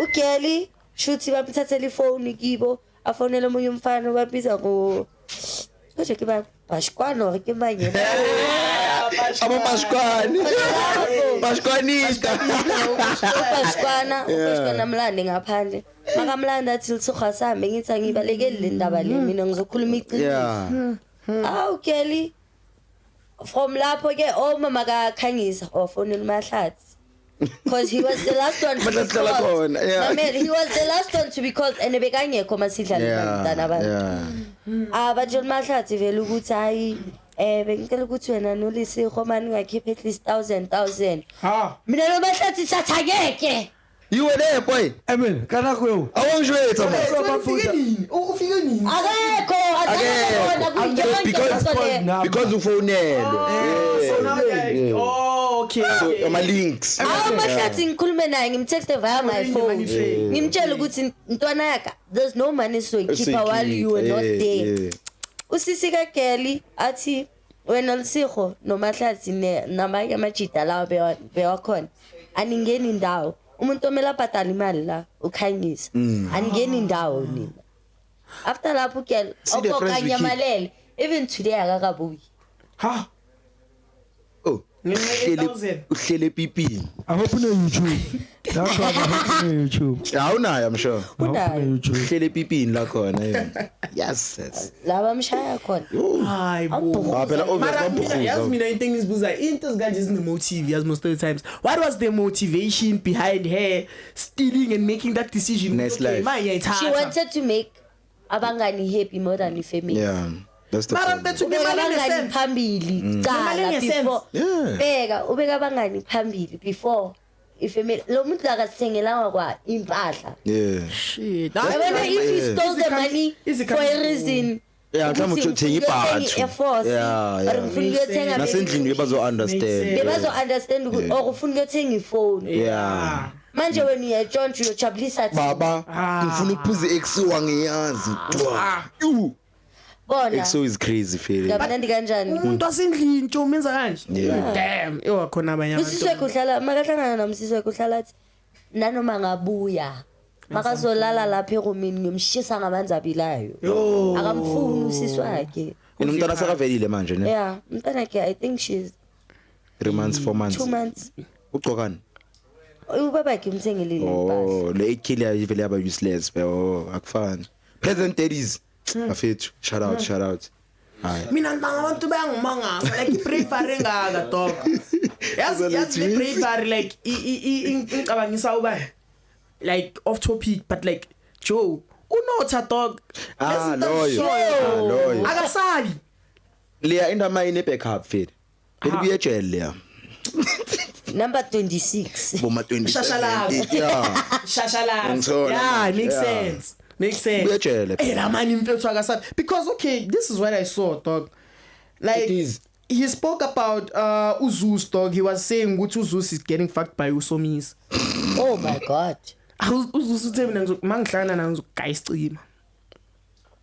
Ukeli, shuthi bamthathela ifoni kibo, afonela omunye umfana babiza ngo Kodwa ke ba Bashkwana ke manje. Bashkwanista. Bashkwana mlande ngaphandle. Makamlanda athi lithuga sami ngithi angibalekeli le ndaba le mina ngizokhuluma iqiniso. Ukeli. From lapho ke omama kakhangisa wafonela Mahlathi. Because he was the last one to be called. He was the last one to be called and bekangekho masidlala nabantwana abantu. Bajon Mahlathi vele ukuthi hayi bengicela ukuthi wena noLisiho manje ngakhipha at least 1000. Mina lo Mahlathi sathakeke. You were there boy. Amen. Kana kuyo. Awangishwetha ufike nini? Akekho because ufonelwe. So now okay. So ama links. Mahlathi ngikhulume naye ngimtexte via my phone. Ngimtshela ukuthi ntwana yaka there's no money so keeper while you were not there. Usisi kaGeli athi wena Lisiho noMahlathi namanye amajida lawo bewakhona aningeni indawo umuntu omela bhatala imali la ukhanyisa aningeni indawo nina after lapho girl okokanyamalele even today akakabuyi ha oh uhlele epipini I hope no YouTube. That's why I hope no YouTube. awunayo I'm sure unayo uhlele epipini la khona yes laba mshaya khona hayi bo phela mara yazi mina into ngizibuza into zikanje zinemotive yazi most of the times what was the motivation behind her stealing and making that decision Nice life. she wanted to make abangani happy more than the family yeah that's the mara point. bethu ubeka ngemali abangani nesense phambili cala before Yeah. beka ubeka abangani phambili before ifamily lo muntu akasithengelanga kwa impahla yeah shit yabona if he stole the money for a reason yeah mhlawumbe uthenga ibhathu Air Force yeah or ufuna ukuyothenga nasendlini bazo understand bebazo understand ukuthi or ufuna ukuyothenga ifone yeah manje wena uyatshontsha uyojabulisa thina baba ngifuna ukuphuza exiwa ngiyazi bona exo is crazy feeling ngabana kanjani umuntu wasendlini ntsho umenza kanje damn ewakhona abanye abantu usiswekho uhlala makahlangana nomsiswekho uhlala athi nanoma ngabuya makazolala lapha erumini ngimshisa ngamanzi abilayo akamfuni usisi wakhe unomntana sakavelile manje ne yeah umntana ke I think she's 3 months 4 months 2 months ugcokani ubaba yakhe umthengelile impahla oh le killer ivele yaba useless oh akufani present daddies afethu shout out hayi mina ngibanga abantu bayangimangasa like prefer engaka dog yazi le prefer like ingicabangisa uba like off topic but like Joe unotha dog loyo akasabi leya indama ine backup fethu elibuye ejele leya number 26 boma 27 Shashalaka. yeah shashalaka Ngithola yeah manje, makes yeah. sense makes sense Uyajele. la man impethu akasabi because okay this is what I saw dog like It is. he spoke about Uzus dog he was saying ukuthi Uzus is getting fucked by Usomis oh my god Uzus uthe mina mangihlangana naye ngizogaya isicima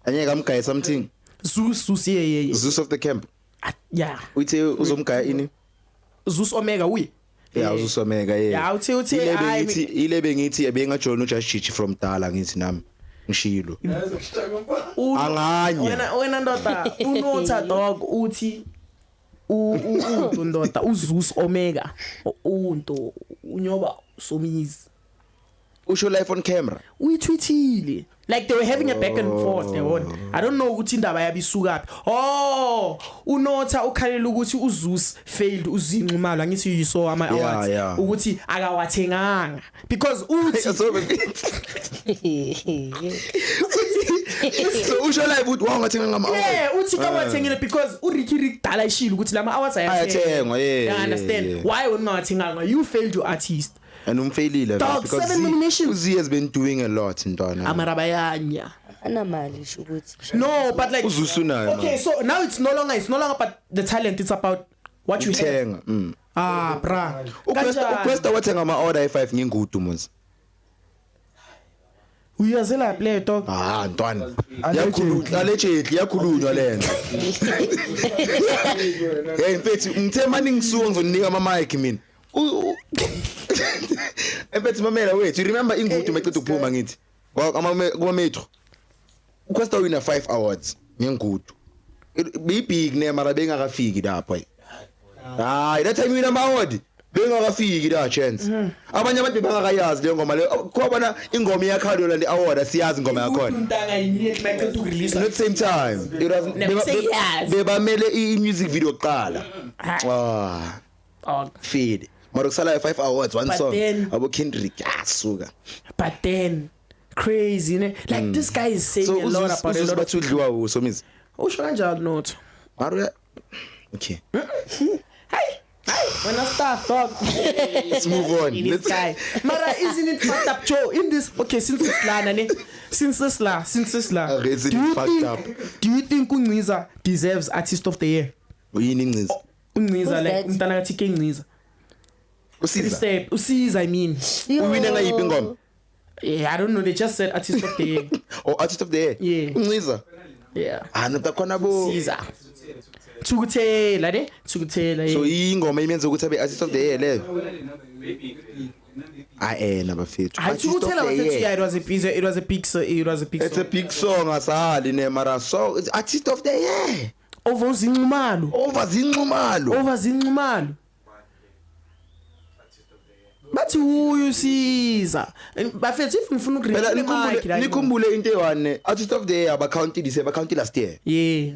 anyeka amgaya something Zus yeah Zeus of the camp yeah uthi uzomgaya ini Zus Omega uyi yeah uzusomeka yeah uthe ilebe ngithi bengajona uJajichi from dala ngithi nami ngishilo anganye wena ndoda unotha dog uthi ndoda uZus Omega unto unyoba Somizi usho live on camera uyitweetile like they were having a back and forth yabona I don't know ukuthi indaba yabisukapi unotha ukhalela ukuthi uZus failed uzinqumalo angithi you saw ama awards ukuthi akawathenganga because uthi so usho live uthi wangathenga ngama yeah uthi kawathengile because uRicky dala ishilo ukuthi lama awards ayathengwa you understand why ungawathenganga you failed your artist and umfailile because 7 nominations Uzi has been doing a lot ntwana amarabayanya anamali sho ukuthi no but like uzusunayo okay so now it's no longer about the talent it's about what you have thenga bra uQuesta wathenga ama order i5 ngingudu mos uyazela play dog ntwana yakhulunywa allegedly yakhulunywa lena hey mfethu umthemani ngisuka ngizonika ama mic mina mfethu mamela wethu remember ingudu mecethe ukuphuma ngithi kuma metro uQuesta wina 5 awards ngingudu big name mara bengakafiki lapha hayi that time wina ama award bengakafiki la chance abanye abantu bengakayazi le ngoma le khobana ingoma yakhalo la award asiyazi ingoma yakho umntanga immediately maqedwe ukurelease at the same time bebamele i-music video kuqala feed mara kusala 5 awards one song abo Kendrick asuka but then crazy ne like this guy is saying a lot about a lot of bathudliwa uSomizi usho kanjalo not mara okay when I start dog let's move on this guy mara isn't it fucked up Joe in this okay since this la do you think uNciza deserves artist of the year uyini Nciza uNciza like umntana kathi ke Nciza usiza I mean uwine ngayiphi ingoma yeah I don't know they just said artist of the year artist of the year yeah uNciza yeah no takhona bo Caesar Thukuthela ne Thukuthela so ingoma imenza ukuthi abe artist of the year leyo nabafethu I Thukuthela bafethu yeah it was a big song it's a big song asali ne mara so it's artist of the year over zinxumalo bathi uyusiza bafethu if ngifuna phela ukureka nikhumbule into ewane artist of the year abacount last year yeah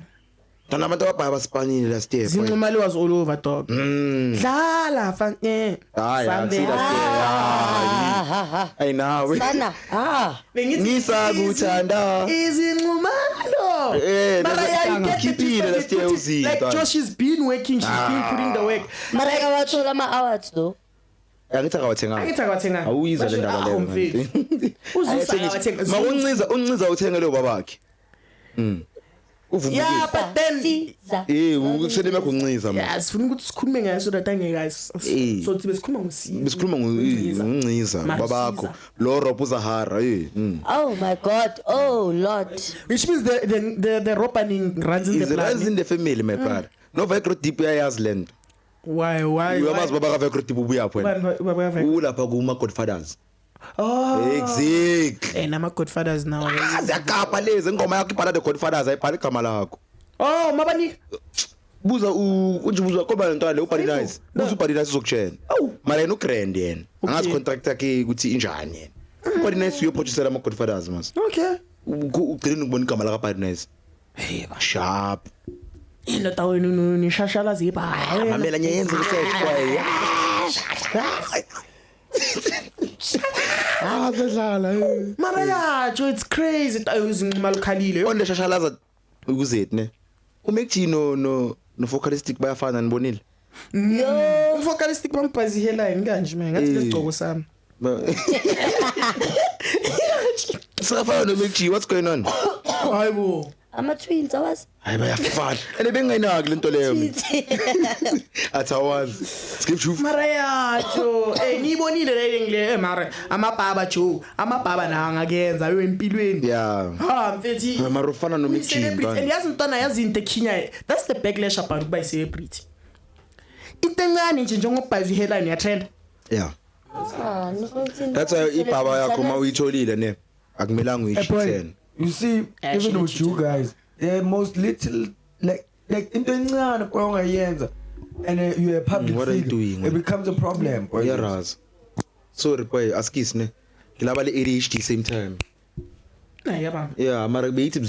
Tana abantu ababhaya baspanile last year zinxumalo was all over dog dlala fan ay nawe Sana. ngisakuthanda izinxumalo mara yeah Khiphile last year uzinto like Josh has been working, she's been putting the work. Mara wathola ama-awards though. Angithi akawathenga awuyizwa le ndaba leyo unciza uthenga lo babakhe yeah but then ukusele makho unciza yeah sifuna ukuthi sikhulume ngayo so that guys so sibe sikhuluma unciza babakho lo Rob Zahara Oh my God, oh Lord. which means the ropaning runs in the blood. Runs in the family my brother no Vecro deep yayazi land why uyamazi baba ka Vecro deep ubuya phela ulapha kuma Godfathers exactly nama Godfathers now zakapa lezi ingoma yakho ibhala the Godfathers ayibhala igama lakho oh mabani buza unjibuzwa koba lentwana le ubhali nice buza ubhali nice uzokutshela mara yena ugrand yena angazi contract yakhe ukuthi injani yena ubhali nice uyopurchase ama Godfathers mas okay ugcina ukubona igama laka bhali nice hey sharp ino tawo ni shashala ziba mamela nyenze research kwaye bedlala mara yacho it's crazy tayo izinxuma lokhalile onde shashalaza ukuzethi ne umekjino no vocalistic bayafana nibonile Yo, vocalistic bamphazi headline kanje mina ngathi lesigcoko sami safana nomekji what's going on hayibo ama-twins awazi. hayi bayafana ene benginayinaki lento leyo athi awazi skip mara yacho niyibonile le ngile mara amababa jo amababa na angakenza yo empilweni yeah mfethi mara ufana nomekji and yazi ntwana yazi into ekhinya that's the backlash about ukuba celebrity itencane nje njengobhazi headline ya trend yeah No, that's why ibaba yakho mawuyitholile ne akumelanga uyishithene You see, even with you guys, the most little like into encane ongayenza and you're a public what are you figure, doing, it becomes a problem. yaraz sorry boy askis ne ngilaba le ADHD same time yababa yeah mara beyithi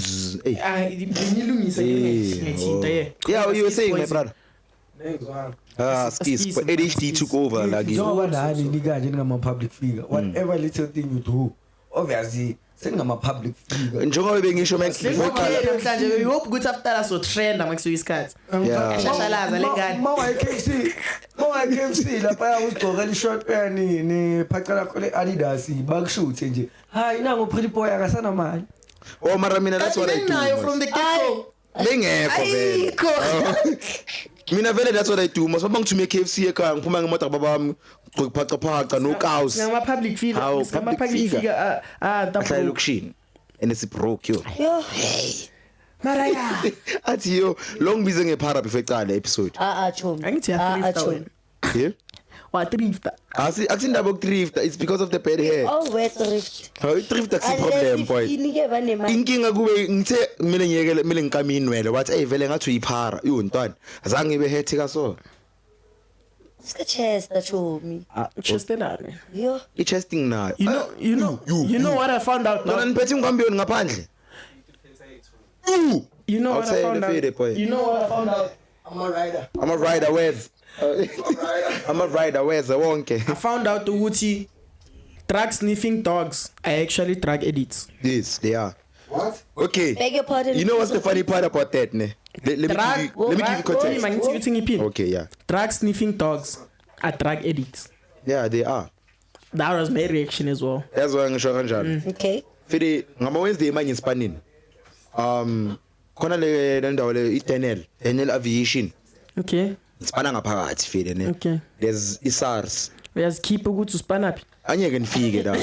ngilungisa ngethinta yeah you were saying my brother Skis. skis but ADHD took over like Njengoba nani nikanje ngama public figure, whatever little thing you do, obviously sengama public figure. njengoba bengisho namhlanje we hope ukuthi after so trend amakusuka isikhathi shashalaza lengane Mawa KFC lapha uzigcoka li short pair ni phaca lakho le Adidas bakushuthe nje. Hayi nango pretty boy akasana mali. oh mara mina that's what I do from the get-go bengekho vele mina vele that's what I do mase bangithume KFC ekhaya ngiphuma ngemoto babami gqokuphaca no cows ngama public figure ngama public figure ahlala lokushini enesi broke yo mara ya athi yo long bize ngephara before ecala episode Chomi. angithi ya Chomi. yeah wa thrift akusindaba ukudrift it's because of the bad hair Oh, we thrift. how thrift akusi problem boy Inike banemali. inkinga kube ngithe kumele ngiyekele kumele ngikame inwele wathi hey vele ngathi uyiphara iyontwana azange ibe hethi kaso Ska Chester Chomi. just that Yo. I chesting nayo you know what I found out nona niphethe ngambiyoni ngaphandle you know what I outside found the fade out boy you know what I found out I'm a rider where's I'm a rider where's wonke I found out ukuthi drug sniffing dogs are actually drug addicts yes they are What? okay Beg your pardon. you know what's the funny part about that ne let me give you context context okay yeah drug sniffing dogs are drug addicts yeah they are that was my reaction as well that's why ngisho kanjalo Okay. fide ngama Wednesday manje ispanini khona le ndawo le Daniel Aviation okay sipana ngaphakathi fide ne Okay. there's iSARS uyazikhipha ukuthi usipana phi anyeke nifike la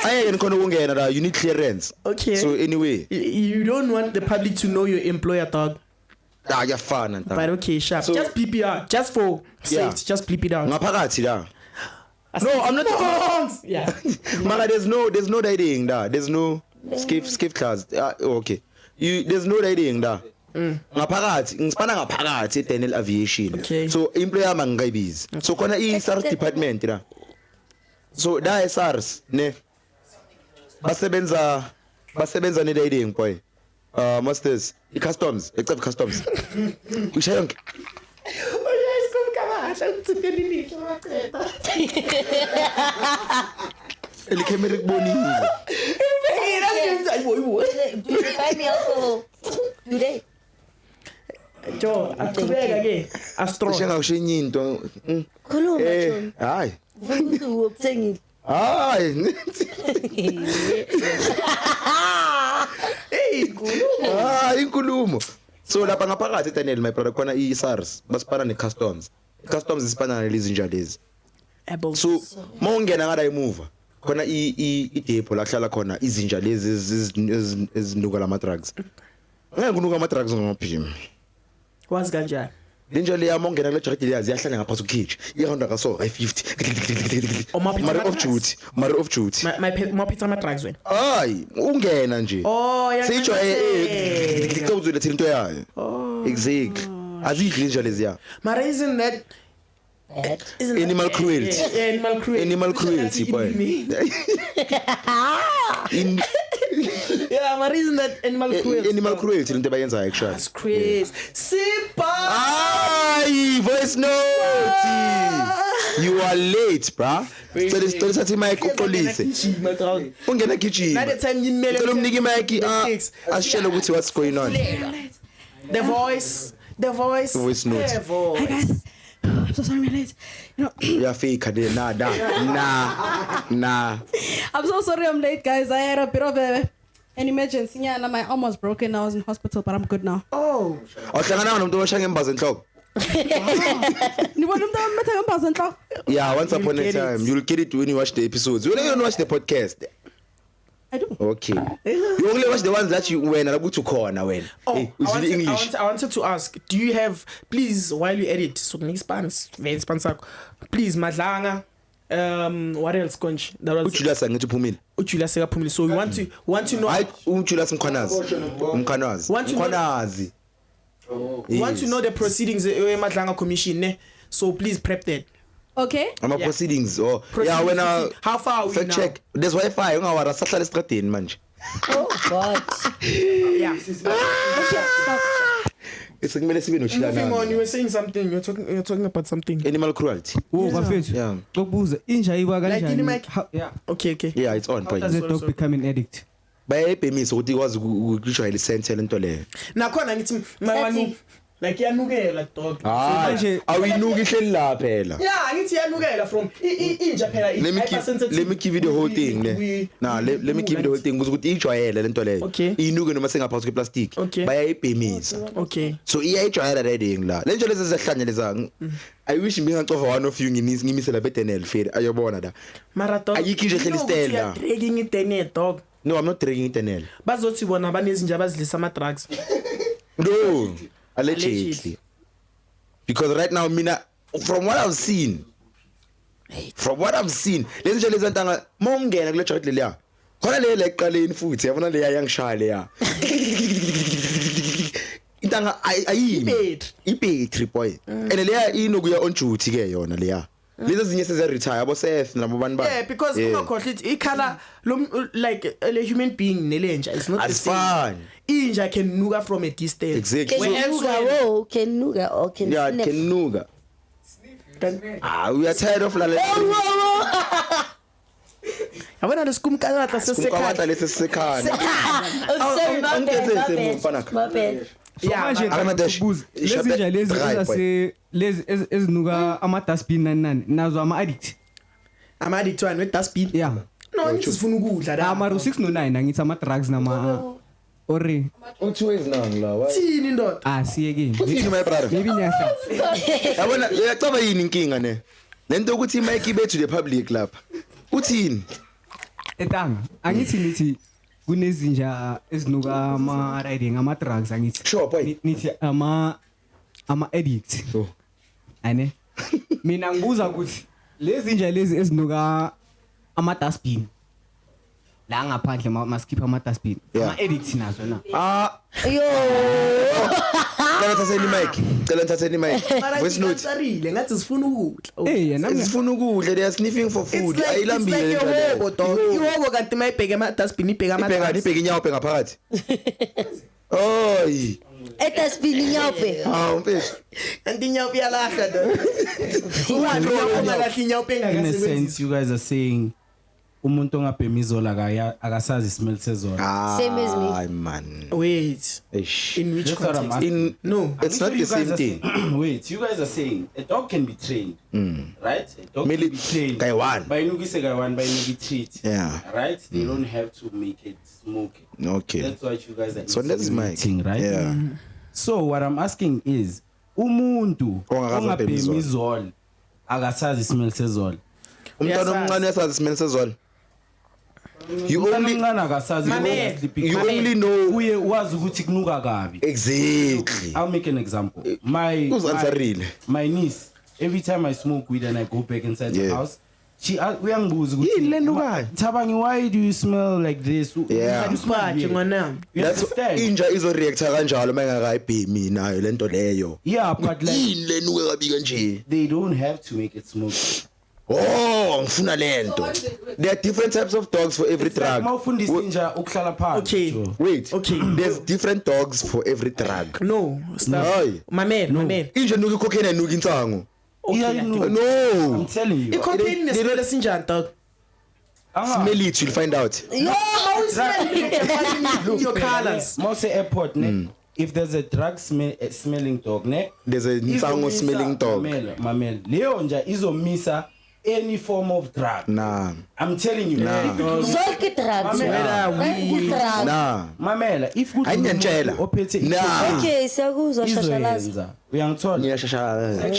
ayeke nikhona ukungena la you need clearance Okay. so anyway you don't want the public to know your employer dog Kuyafana But ntanga. okay, sharp. So- Just bleep it out. Just for Yeah. safety, just bleep it out. Ngaphakathi la. No, I'm not. Yeah. Mala, there's no dating da. There's no skip class. Okay. There's no dating da. Ngaphakathi ngisipana ngaphakathi eDaniel Aviation. Okay. So employer mangayibizi. So khona iSARS department la. So da iSARS ne basebenza ne dating boy. Masters customs, except customs. Usha yonke. Elikhamera kubonile. Do they buy me alcohol? Do they? Jo, aqhubeka ke. Astro. Ushenga ushenye into. Khuluma John. Hayi. Ufuna ukuthengile. Hayi. Hey, khuluma. Inkulumo. So lapha ngaphakathi eDaniel my brother khona iSARS basipana necustoms. Customs isipana nalezi njalo lezi. Able. So mawungena ngala emuva khona idepo la hlala khona izinja lezi ezinuka lama drugs. Ngeke kunuka ama drugs ngophimi. Was kanjani? Linja le yamongena kule jacket leyazi yahlala ngaphansi ukitch. Ihonda ka so I50. Mari of duty. My pizza my drugs when. Hayi, ungena nje. Oh, yeah. Seyitsho icawuzule thina into yayo. Exactly. Azidli linja lezi ya. Mara isn't that Bad. Animal cruelty. Animal cruelty. Animal cruelty boy. Yeah, Mara isn't that animal cruelty. Animal cruelty into bayenza actually. That's crazy. Simba. Ay, voice note. You are late, bruh. Story sathi mic uxolise. Ungena kitchen. Now the time you mail Cela umniki mic asishele ukuthi what's going on. The voice. Voice note. The voice. Hi guys. I'm so sorry I'm late. Ya fake there nah. I'm so sorry I'm late, guys. I had a bit of an emergency. Yeah, and my arm was broken. I was in hospital, but I'm good now. Oh. Awuhlangana nomuntu oshaya ngembaza enhloko. Yeah, once upon a time. You'll get it when you watch the episodes. You don't even watch the podcast. I do. Okay. You only watch the ones that you when are to corner when. Oh, English. I wanted to ask, do you have, please, while you edit, so next Spanish, very Spanish, please, Madlanga, what else, Conch? That was Ujulas angithi uphumile. Ujulas sekaphumile. So we want to know. Hayi ujulas Mkhwanazi. Want to know the proceedings Madlanga Commission, ne? So please prep that. Okay. Ama proceedings or yeah when how far are we fact now? check. There's Wi-Fi ungawara sahlala estradeni manje. Oh God. Yeah. Sekumele sibe noshilana. Moving on, you were saying something. You're talking about something. Animal cruelty. Oh, bafethu. Yeah. Ukubuza inja iba Like in the mic. kanjani? Yeah. Okay. Yeah, it's on How point. does a dog become an addict? Bayayibhemisa ukuthi ikwazi ukujwayela isenthe lento leyo. Nakhona ngithi mawanu like yanukela dog. Hayi, awinuki ihleli la phela. Yeah, ngithi yanukela from inja phela Let me give you the whole thing ne. Nah, let me give you the whole thing ukuthi ijwayele lento leyo. Okay. Inuke noma sengaphakathi kweplastic. Okay. Bayayibhemisa. Okay. So iyayijwayela riding la. Lento lezi zehlanyeleza. I wish ngingacova one of you ngimise la beDaniel fair ayobona la. Marathon. Ayikho nje hleli stand la. Dragging it in dog. No, I'm not dragging Daniel. Bazothi bona banezinja abazilisa ama drugs. No. Allegedly. Because right now mina from what I've seen lezi nje lezi ntanga mongena kule chocolate leya khona le eqaleni futhi yabona le yangishaya leya intanga ayimi ibetri boy and leya inokuya on duty ke yona leya lezi ezinye seze retire abo Seth nabo bani ba Yeah, because ungakhohle ithi ikhala like a human being nelenja is not the As same. fun. Inja can nuga from a distance. Exactly. Can nuga, can nuga or can Yeah, sniff. can nuga. We are tired of la Yabona lesikumkakatla Kumkawatla lesi sekhaya. Oh, sorry, my bad. So manje Akanadesh. ukubuza lezi nja lezi ezase lezi ezinuka ama dustbin nani nazo ama addict. I'm addict to one with dustbin. Yeah. No, ngizifuna ukudla la. Amaru 609 angithi ama drugs nama ori. Uthi wezinanga la. Thini ndoda? Siyekeni. Uthini my brother? Maybe nyahla. Yabona uyacaba yini inkinga ne? Lento ukuthi imic ibe to the public lapha. Uthini? Etanga angithi kunezinja ezinuka ama riding ama drugs angithi Sure boy. nithi ama addicts ane mina ngibuza ukuthi lezi nje lezi ezinuka ama dustbin la ngaphandle maskipha ama dustbin Yeah. ama addicts nazo na Yo. Cela nithatheni mic. Voice note. Sarile ngathi sifuna ukudla. nami Sifuna ukudla they are sniffing for food. It's like Ayilambile ihobo dog. Ihobo kanti mayibheke ama dustbin ibheke ama ibheka inyawo bheka phakathi. Oy. Eta spinning yape. Mfethu. kanti inyawo iyalahla dog. Uwathi ungalahla inyawo In a bengakasebenzisi. sense, you guys are saying umuntu ongabhemi izola akasazi smell sezola. Same as me. Ay man. Wait, Eish. in which That's what I'm context? asking. No. It's not the same thing. Wait, you guys are saying a dog can be trained, right? A dog Mele- can be trained. Guy one. By nugise guy one, by nugi treat. Yeah. Right? They don't have to make it smoke. Okay. That's what you guys are So that's my insinuating, right? Yeah. So what I'm asking is, umuntu Ongakaze abhemi ongabhemi izola. izola akasazi smell sezola. Umntwana Uyasazi. omncane uyasazi smell sezona. You Umntana only omncane akasazi Mamela, because sleeping. you only know Uye wazi ukuthi kunuka kabi. exactly. I'll make an example. Uzanswerile. My niece, every time I smoke weed and I go back inside the Yeah. house, she uyangibuza Yini le nukayo? Thabangi, why do you smell like this? Yeah. Why do you smell Bathi weird?" ngwanami. You That's understand? inja izo react kanjalo mangakayibhemi nayo lento leyo. Yeah, but like Yini le nuke kabi kanje? they don't have to make it smoke. Oh, ngifuna lento. There are different types of dogs for every drug. Mawufundisa inja ukuhlala phansi. Okay. Joe. Wait. Okay. There's different dogs for every drug. No, stop. Hayi. Mamela. Inja nuke cocaine nuke insango. Yeah, you know. No. I'm telling you. I-cocaine nesibele sinjani dog? Smell it, you'll find out. Yo. Your colors. Mose airport, ne? If there's a drug smelling dog, ne? There's a insango Izomisa- smelling dog. Mamela. Leyo nja izomisa any form of drug. Nah. I'm telling you. Zonke drugs. Mamela, Zonke drugs. Nah. Mamela, if kuthi Ayiniyantshela. umuntu ophethe Nah. Okay, siyakuzwa shashalaza. izoyenza. Uyangithola? Ngiyashashaka.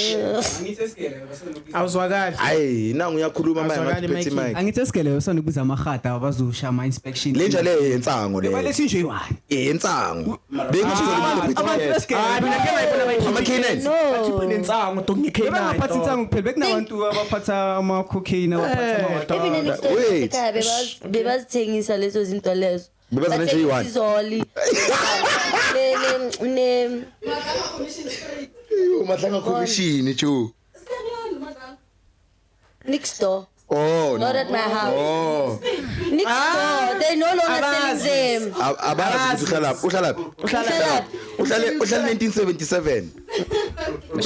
Awuzwakali. Hayi, nangu uyakhuluma manje Azwakali, ngathi Mikey. mic. angithi esigele besona ukubiza amahada abazosha ama inspection Le nja le yensango le. balesi nje yiwani Yensango. Bengisho abantu besigele Hayi mina ke ngayibona Ama bayikhipha. canines. Bakhipha nensango dog ngekhaya. bengaphatha insango kuphela bekunabantu abaphatha ama cocaine abaphatha Even in the store Wait. ekhaya bebazithengisa lezo zinto lezo. Bebazenza nje Bathengisa iyi-one. izoli. Ne Umahlanga commission chu. next door. Oh. Not at my house. Oh. Next door. They no longer selling them. Abazi uhlala uhlala uhlala 1977.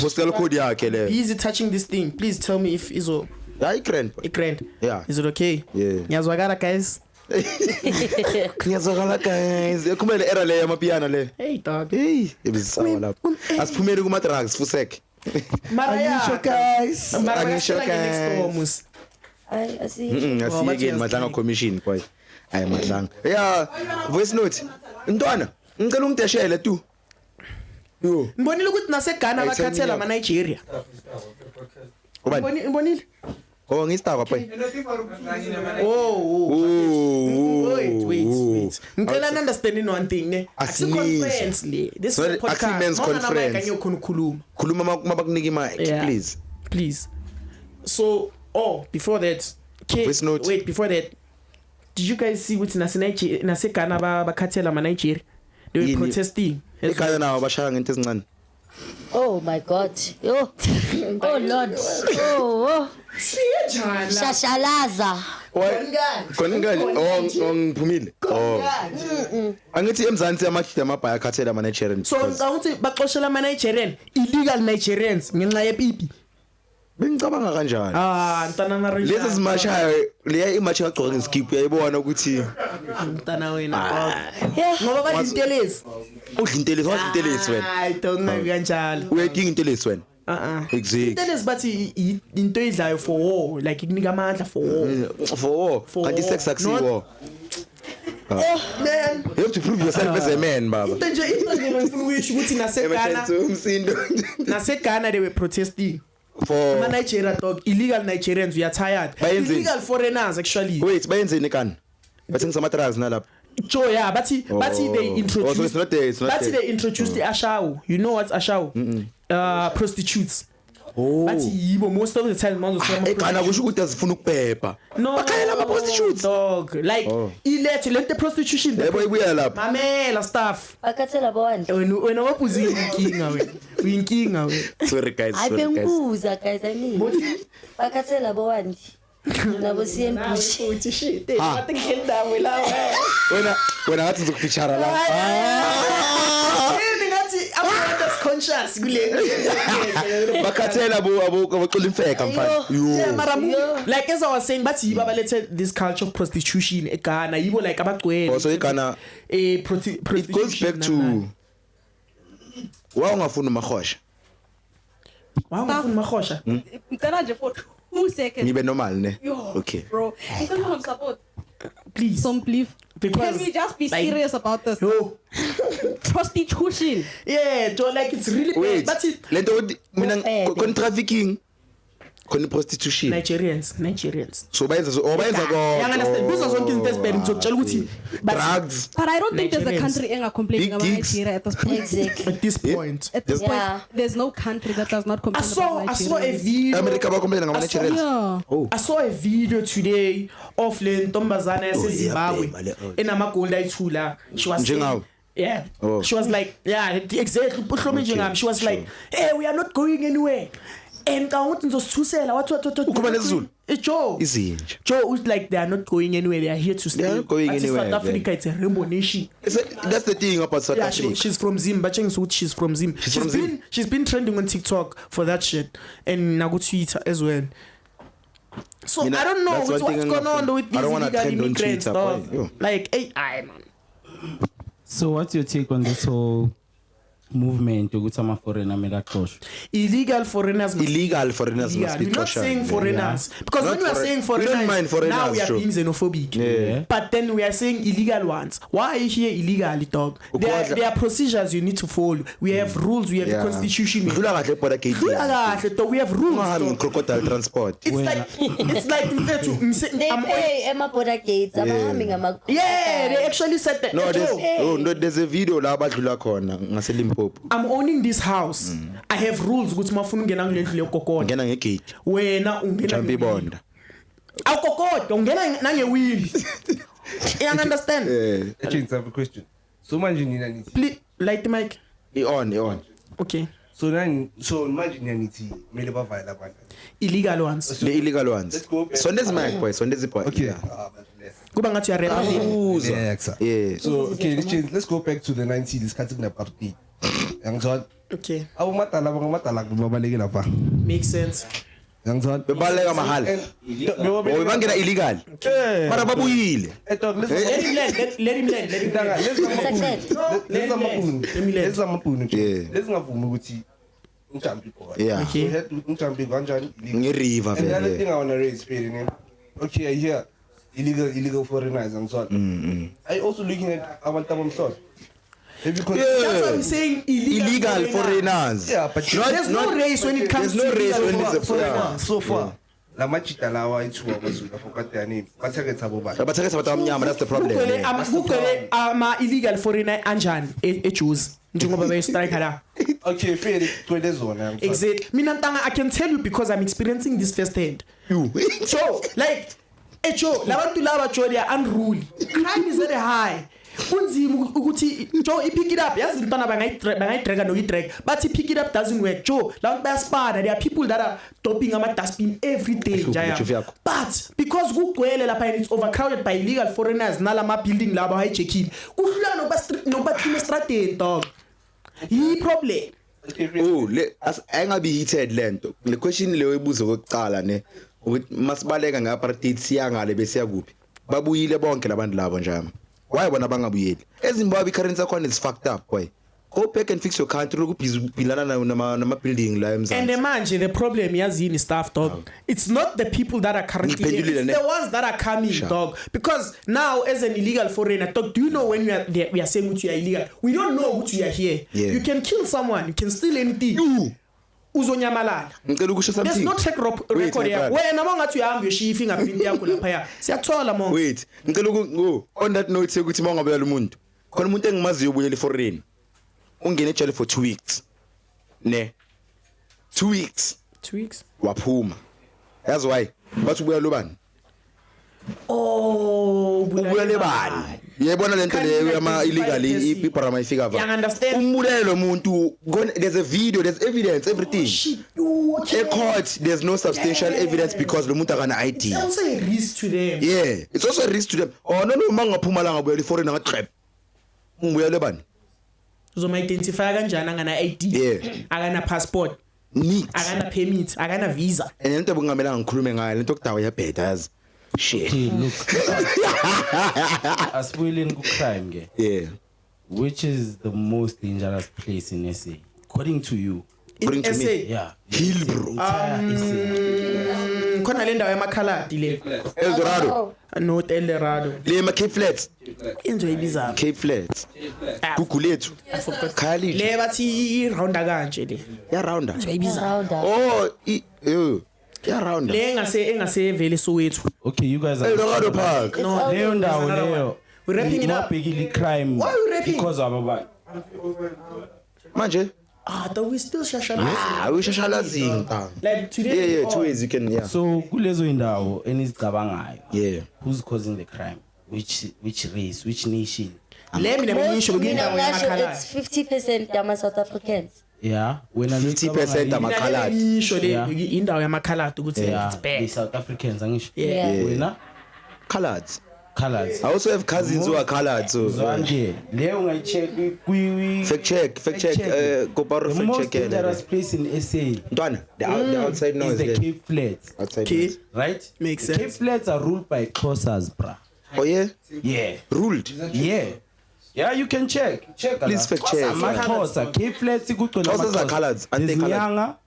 Postal code yakhe le. Easy touching this thing. Please tell me if izo Hayi grand. grand. Yeah. Is it okay? Yeah. Ngiyazwakala guys. Ngiyazwakala guys. Kumele era le yamapiano le. Hey dog. Hey, ebisawa lapho. Asiphumeli kuma drugs fusek. Angisho guys. Angisho next guys. door mus. I see. Asiyekeni madlanga commission boy. Hayi madlanga. Yeah, voice note. Ntwana, ngicela ungideshele tu. Yo. Mbonile ukuthi nase Ghana bakhathela ama Nigeria. Ubani? Mbonile? Oh, ngisitaba boy. Oh. Wait. Ngicela understanding one thing ne. Asinizwa. Conference le. This is Sorry, a podcast. Asimen's conference. Kanye ukhona ukukhuluma. Khuluma mabakunika mic, Yeah. please. So, before that, Voice note. wait, before that, did you guys see ukuthi nase Ghana bakhathela ama Nigeria? They were Yini? protesting. Ekhaya nawo bashaya ngento ezincane. Oh my God. Yo. Oh Lord. Oh. Siyajala. Shashalaza. Khona ngani? Oh, ngiphumile. Oh. Angithi emzansi amakhida amabhaya akhathela ama Nigerian. So ngicabanga ukuthi baxoshela ama Nigerian, illegal Nigerians ngenxa yepipi. Bengicabanga kanjani? Ntana narisha. Lezi zimashayo, leya imashi kagcoka ngesikip uyayibona ukuthi Ntana wena. Ngoba badintelezi. udla intelesi, wazi intelesi wena. Hayi, don't kanjalo. Uyayidinga intelesi wena. Exactly. Intelezi bathi into idlayo for war, like inika amandla for war. For war. Kanti sex akusiwo. Man, You have to prove yourself as a man, baba. into nje ngifuna ukuyisho ukuthi nase Ghana they were protesting. For Ama Nigeria dog, illegal Nigerians we are tired. Bayenze- Illegal foreigners actually. wait, bayenzeni kan? Bathengisa ama drugs nalapha. Joe, yeah, but they introduced. So it's not there. It's not But there. they introduced the ashau. You know what's ashau? Prostitutes. But most of the time, Ekhaya kusho ukuthi azifuna ukuphepha. no, Bakhayela ama prostitutes. dog. Like, let the prostitution. Yebo ibuya lapha. Mamela stuff. Bakathela bond. When I was in king away. Sorry guys. Abenguza guys I mean. Bakathela bond. Nabo siye bush. Shit. I think hell down with that. Wena ngathi ngizokufeature la. I'm not conscious. Bakathela abocula imfeka mfana. Like as I was saying, but let's this culture of prostitution in Ghana, you like abagcwele. Also eGhana it goes back to wa ungafuna mahosha. Wow, mahosha. Ngicela nje for 2 seconds. Ngibe normal ne. Yo, Okay. bro. Ngicela support. Please. Some belief. Because, Can we just be like, serious about this? Yo. Prostitution. Yeah, Joe, like it's really Wait. bad. But it, Lento mina kon trafficking. Kon prostitution. Nigerians. So bayenza ko. You understand? This was something that's bad. So tell ukuthi drugs. But I don't think there's a Nigerians. country enga complaining Big about gigs. Nigeria at this point. Exactly. at this point. At this Yeah. point, there's no country that does not complain about I saw a Nigeria. video. America ba complain ngama Nigerians. Yeah. I saw a video today of le ntombazana yaseZimbabwe enamagold ayithula. She was saying, Njengawo? yeah. Oh. She was like, yeah, exactly. Uhlome njengami. She was like, hey, we are not going anywhere. And I want to susela what. Ukhuluma nesiZulu? Joe. Izinja. Joe was like, they are not going anywhere. They are here to stay. They are not going But in anywhere, South Africa, then. it's a rainbow nation. That's the thing about South Yeah, Africa. she's from Zim. But she's from Zim. from Zim. She's been trending on TikTok for that shit and Nago Twitter as well. So You know, I don't know that's what's one thing going on with I these don't wanna illegal trend on immigrants, Twitter, dog. boy. Yo. Like, hey, I man. So what's your take on this whole movement ukuthi ama foreigner mela qoshwe? Illegal foreigners. Illegal foreigners Yeah, must be we're not cautioned. saying foreigners because Not when we are foreign- saying we foreigners, don't mind foreigners, now we are true. being xenophobic. Yeah. But then we are saying illegal ones. Why are you here illegally, dog? There are procedures you need to follow. We have rules. We have the constitution. Udlula kahle border gate. Dog, we have rules. Ungahambi dog. crocodile transport. It's like They pay Emma border gates. Abahambi ngama. yeah, they actually said that. No, Joe, there's a video la abadlula khona ngase Limpopo. I'm owning this house. I have rules ukuthi mafuna ungena kulendlu lekokona. Ngena ngegate. Wena ungena Jump ibonda. awukokoda ungena nangewili. You understand? James, I have a question. So manje nina nithi. Please light the mic. On. Okay. So manje nina nithi mele bavayela abantu. Illegal ones. The illegal ones. Let's go back. Sondezi mic boy, sondezi boy. Okay. Yeah. Kuba ngathi uyarela. Yeah, exactly. Yeah. So okay, let's go back to the 90s. Isikhathi kunapartheid. Yangizwa. Okay. Abangamadala babaleke lapha. Makes sense. Yangizwa. Bebaleka mahali. Oh, bangena illegal. Mara babuyile. Let him land. Let's amapuni. Yeah. Let's ngavumi ukuthi ujump ibhola. Yeah. So head ujump kanjani? Ngeriver And the other vele. thing I want to raise, fair, okay, I hear illegal foreigners and so on. I also looking at abantu abamhlophe. Because That's why I'm saying Illegal foreigners. yeah, but There's no race when it comes There's no to race illegal when it's a foreigners. so far la machita lawa ithuwa kwaZulu afokade yani batheketha boba. Abathaketha abantu abamnyama, that's the problem. Kugcwele ama illegal foreigner anjani eJews njengoba be strike la. Okay, fair kwele zona. Exactly. Mina ntanga I can tell you because I'm experiencing this firsthand. So like Joe, labantu laba Joe they are unruly. Crime is very high. Kunzima ukuthi Joe pick it up yazi intwana bangayidraga no yidrag but pick it up doesn't work. Joe labantu bayaspada, there are people that are doping ama dustbin every day jaya. But because kugcwele lapha and it's overcrowded by illegal foreigners nalama building laba hijacking kuhlula noba team estradeni dog. Yi problem. Oh, engabe heated lento. Le question leyo ibuzo kokuqala ne ukuthi masibaleka ngapartheid siyangale bese yakuphi. Babuyile bonke labantu labo njalo. Why bona bangabuyeli? eZimbabwe currency yakho is fucked up boy. Go back and fix your country ukubhilana nama building la emzansi. And manje the problem yazini staff dog. It's not the people that are currently there. It's the ones that are coming dog. Because now as an illegal foreigner dog, do you know when we are there, we are saying that you are illegal? We don't know what you are here. Yeah. You can kill someone, you can steal anything. uzonyamalala. Ngicela ukusho There's something. no track Wait, record yakho. wait. Wena mawungathi uyahamba uyoshiya fingerprint yakho lapha ya. Siyakuthola mongo. Wait, ngicela go on that note ukuthi mawungabuyela umuntu. Khona umuntu engimaziyo ubuyela eforeign. Ungene ejele for 2 weeks. Ne. 2 weeks. 2 weeks. Waphuma. Yazi why? Bathi ubuya lobani? Oh, Ubuya lebani? Yebona lento leyo ama illegal iparama ifika va. You understand? Umbulelo umuntu, there's a video, there's evidence, everything. Shit. A court, there's no substantial evidence because lo muntu akana ID. It's also a risk to them. Yeah, it's also a risk to them. Oh no mangaphuma la ngabuya eforeign ngatrap. Ungubuya lebani? Uzoma identify kanjani angana ID? Yeah. Akana passport, Neat. akana permit, akana visa. And lento bungamela ngikhulume ngayo, lento kudawa yabheda yazi. Shit. Okay, look. Aspoiling crime ke. Yeah. Which is the most dangerous place in SA? According to you. According to me. Yeah. Hillbrow. Entire SA. Khona le ndawo yamakhaladi le. El Dorado. No El Dorado. Le ma Cape Flats. Enjoy bizarre. Cape Flats. Gugulethu. Khali. Le bathi irounda kanje le. Ya rounder. Around us. Oh, ya rounder. Le engase vele Soweto. Okay, you guys El are Dorado Park. No, Leyo ndawo leyo. we're wrapping it up. Bigly crime. Why are we wrapping? Because of about. Manje. Though we still shashala. Uyashashalazinga. Like today. Yeah, 2 ways you can, yeah. So kulezo indawo enizicabangayo. Yeah. Who's causing the crime? Which race? Which nation? Le mina bengisho indawo yamakhaladi. It's 50% Yama South Africans. Yeah. When I 50% amakhaladi. Ngisho le Yeah. indawo yamakhaladi ukuthi Yeah, it's the bad. South Africans angisho. Yeah. Wena Colours. colors. I also have cousins who are colored, so Zonke leyo ungayicheck kwi fact check. Koparo the fact most check. dangerous place in SA Ntwana, the outside is noise. the Cape Flats, Outside Okay. noise. right? Makes The sense. Cape Flats are ruled by Xhosas, bruh. Oh yeah, Yeah, ruled. yeah, you can check. Please fact check. Amaxhosa, Cape Flats igugcwele Xhosas are amaXhosa. colours, aren't they There's colours? Nyanga,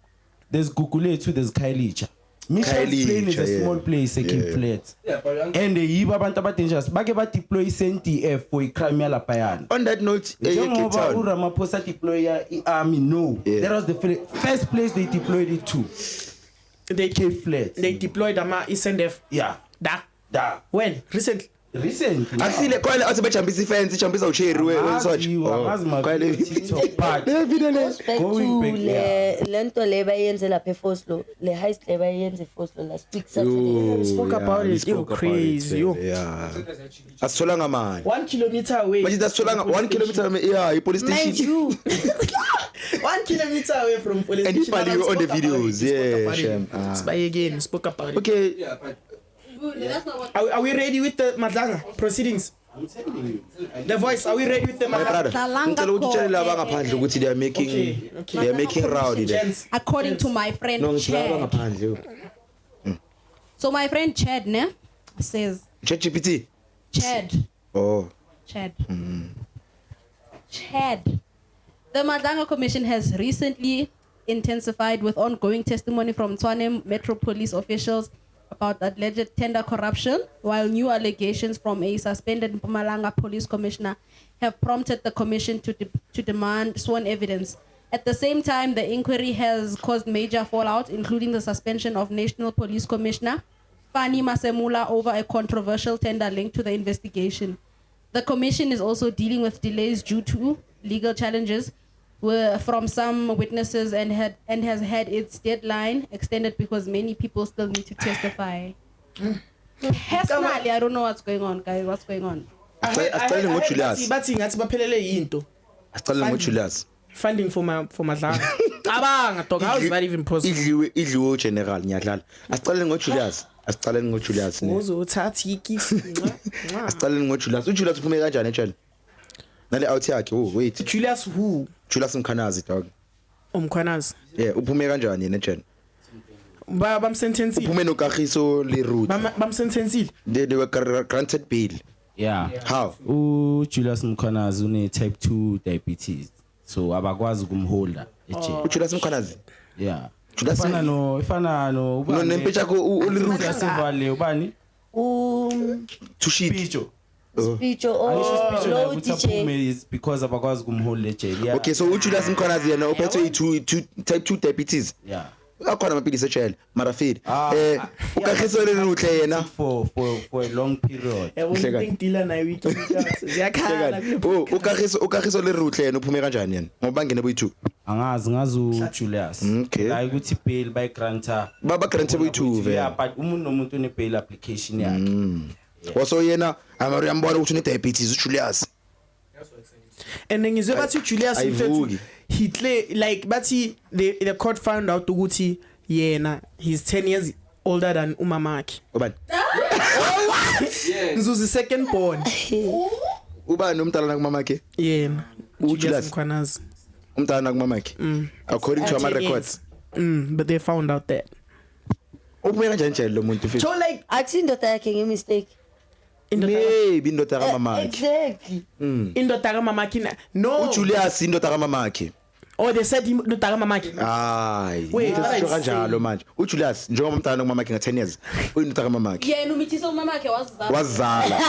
there's Gugulethu, there's Khayelitsha. Mitchell's Plain is a Khayelitsha, small yeah. place, a Cape Flats. And yibo abantu abadangerous. Bake ba deploy CNTF for icrime yalaphayana. On that note, Cape Njengoba Town. uRamaphosa deploy army, no. Yeah. That was the first place they deployed it to. They Cape Flats. They deployed SNDF. Yeah. Da. When? Recently. Recently. Asile kwale athi bejambisa ifence, ijambisa ucherry wesotsha. Kwale TikTok part. le video le. Goes back Going to back, yeah. le nto le bayenze lapha eFoslo, le heist le bayenze eFoslo last week Saturday. Spoke about it. You crazy. You. Yeah. Asitholanga mali. 1 kilometer away. Manje asitholanga 1 kilometer yeah, police Mind station. you, 1 kilometer away from police And you station. believe on the Spoke about videos, it. yeah, Spoke about it. Shem. Spy again. Spoke about it. Okay. That's not what. Are we ready with the Madlanga proceedings? The voice. Are we ready with the My Madlanga? brother. Dalanga Ngicela ukuthi utshele laba ko- ngaphandle ukuthi they are making Okay. they are making rowdy there. Gents. According to my friend No, ngicela Chad. ngaphandle. So my friend Chad ne says ChatGPT. Chad. Oh. Chad. Chad. The Madlanga Commission has recently intensified with ongoing testimony from Tshwane Metro Police officials about alleged tender corruption, while new allegations from a suspended Mpumalanga Police Commissioner have prompted the Commission to demand sworn evidence. At the same time, the inquiry has caused major fallout, including the suspension of National Police Commissioner Fani Masemula over a controversial tender linked to the investigation. The Commission is also dealing with delays due to legal challenges from some witnesses and has had its deadline extended because many people still need to testify. Personally, I don't know what's going on, guys. What's going on? Asicela ngoJulius. Bathi ngathi baphelele yinto. Asicela ngoJulius. Funding for Madlanga. Cabanga dog. How is that even possible? Idliwe general ngiyadlala. Asicela ngoJulius. Asicela ngoJulius. Uzothatha ikisi. Asicela ngoJulius. uJulius uphume kanjani etshela? Nale out yakhe. Oh wait. Julius who? Julius Mkhanazi dog. Umkhwanazi. Yeah, uphume kanjani yena etshela? Bamsentencile. Uphume noKagiso le route. Bamsentencile. They were granted bail. Yeah. How? Julius Mkhwanazi une type 2 diabetes. So abakwazi ukumholda eje. uJulius Mkhanazi. Yeah. Julius Ifana no no nempetha ko le route Sivale ubani? Tushiki. Picho. speech or low DJ. Is because abakwazi kumhold ejail. Yeah. Okay, so uJulius Mkhwanazi yena uphethe type 2 diabetes. Yeah. Akhona amapilisi ejele mara feed. Ukakhiso leluhle yena for a long period. Think dealer na wiki. Ziyakhala. Ukakhiso leluhle yena uphume kanjani yena? Ngoba bangene boyi2. Angazi uJulius. Okay. La ukuthi bail by grantor. Baba grante boyi2 vele. Yeah, but umuntu nomuntu une bail application yakhe. Also yena uyambona ukuthi une diabetes uJulius. And then ngizwe bathi Julius mfethu he play like bathi the court found out ukuthi yena he's 10 years older than umamakhe. Ubani? Ngizuzi second born. Ubani umntana kumamakhe? Yena. uJulius Mkhwanazi. Umntana kumamakhe. According to my records. But they found out that. Ubuye kanjani nje lo muntu mfethu? So like athi indoda yakhe ngemistake. Maybe indoda kamamakhe. Exactly. Indoda kamamakhe no. uJulius indoda kamamakhe. Oh, they said indoda kamamakhe. Hayi. Wait, Sisho kanjalo manje. uJulius njengoba umntana kumamakhe nga10 years. Uyindoda kamamakhe. Yena umithisa umamakhe wazizala. Wazala.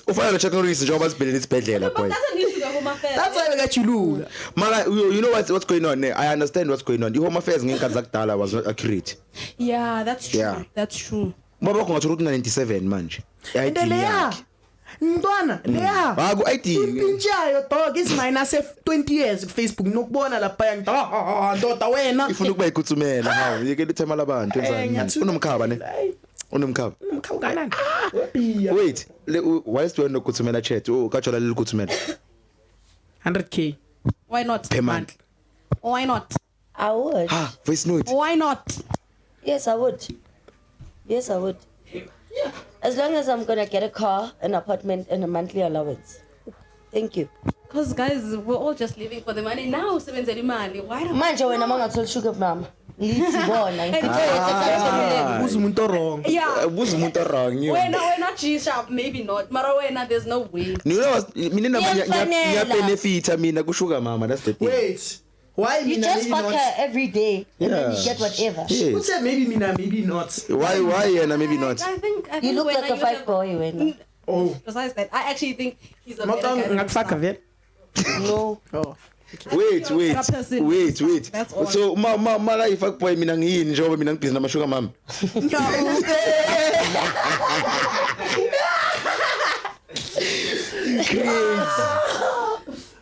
Ufana noChuck Norris njengoba sibhedlela isibhedlela boy. That's an issue Home Affairs. That's why bekajuluka. Mara you know what's going on there? I understand what's going on. The Home Affairs ngenkathi zakudala was not accurate. Yeah, that's true. Yeah. That's true. Baba kungathi ukuthi 97 manje. Inde leya. Ntwana leya. Baku ID. Impintshayo dog is minus 20 years ku Facebook nokubona lapha yangi. Ndoda wena. Ifuna ukuba ikuthumela hawo yeke lithema labantu enzani. Unomkhaba ne? Unomkhaba. Umkhaba kanani? Wait, why is doing ukuthumela chat? Ukajola lelikuthumela. 100k. Why not? Per month. Why not? I would. Voice note. Why not? Yes, I would. Yes, I would. As long as I'm gonna get a car, an apartment, and a monthly allowance. Thank you. Because guys, we're all just living for the money now. Sebenzela imali. Why don't? Manje wena mangatholi sugar mama. Lithi bona. Uzi umuntu wrong. Yeah. Buza umuntu wrong you. We're not G-sharp, maybe not. Mara wena, there's no way. Mina benefit mina kushuka mama, that's the thing. Wait. Why You just fuck her every day and then you get whatever. Who said maybe mina, maybe not? Why yena maybe not? I think You look when like a fight boy when. Oh. Besides that, I actually think he's a Not better guy. ngakufaka vele. No. Oh. Wait. That's all. So mala ifak boy mina ngiyini njengoba mina ngibhizi namashuka mama.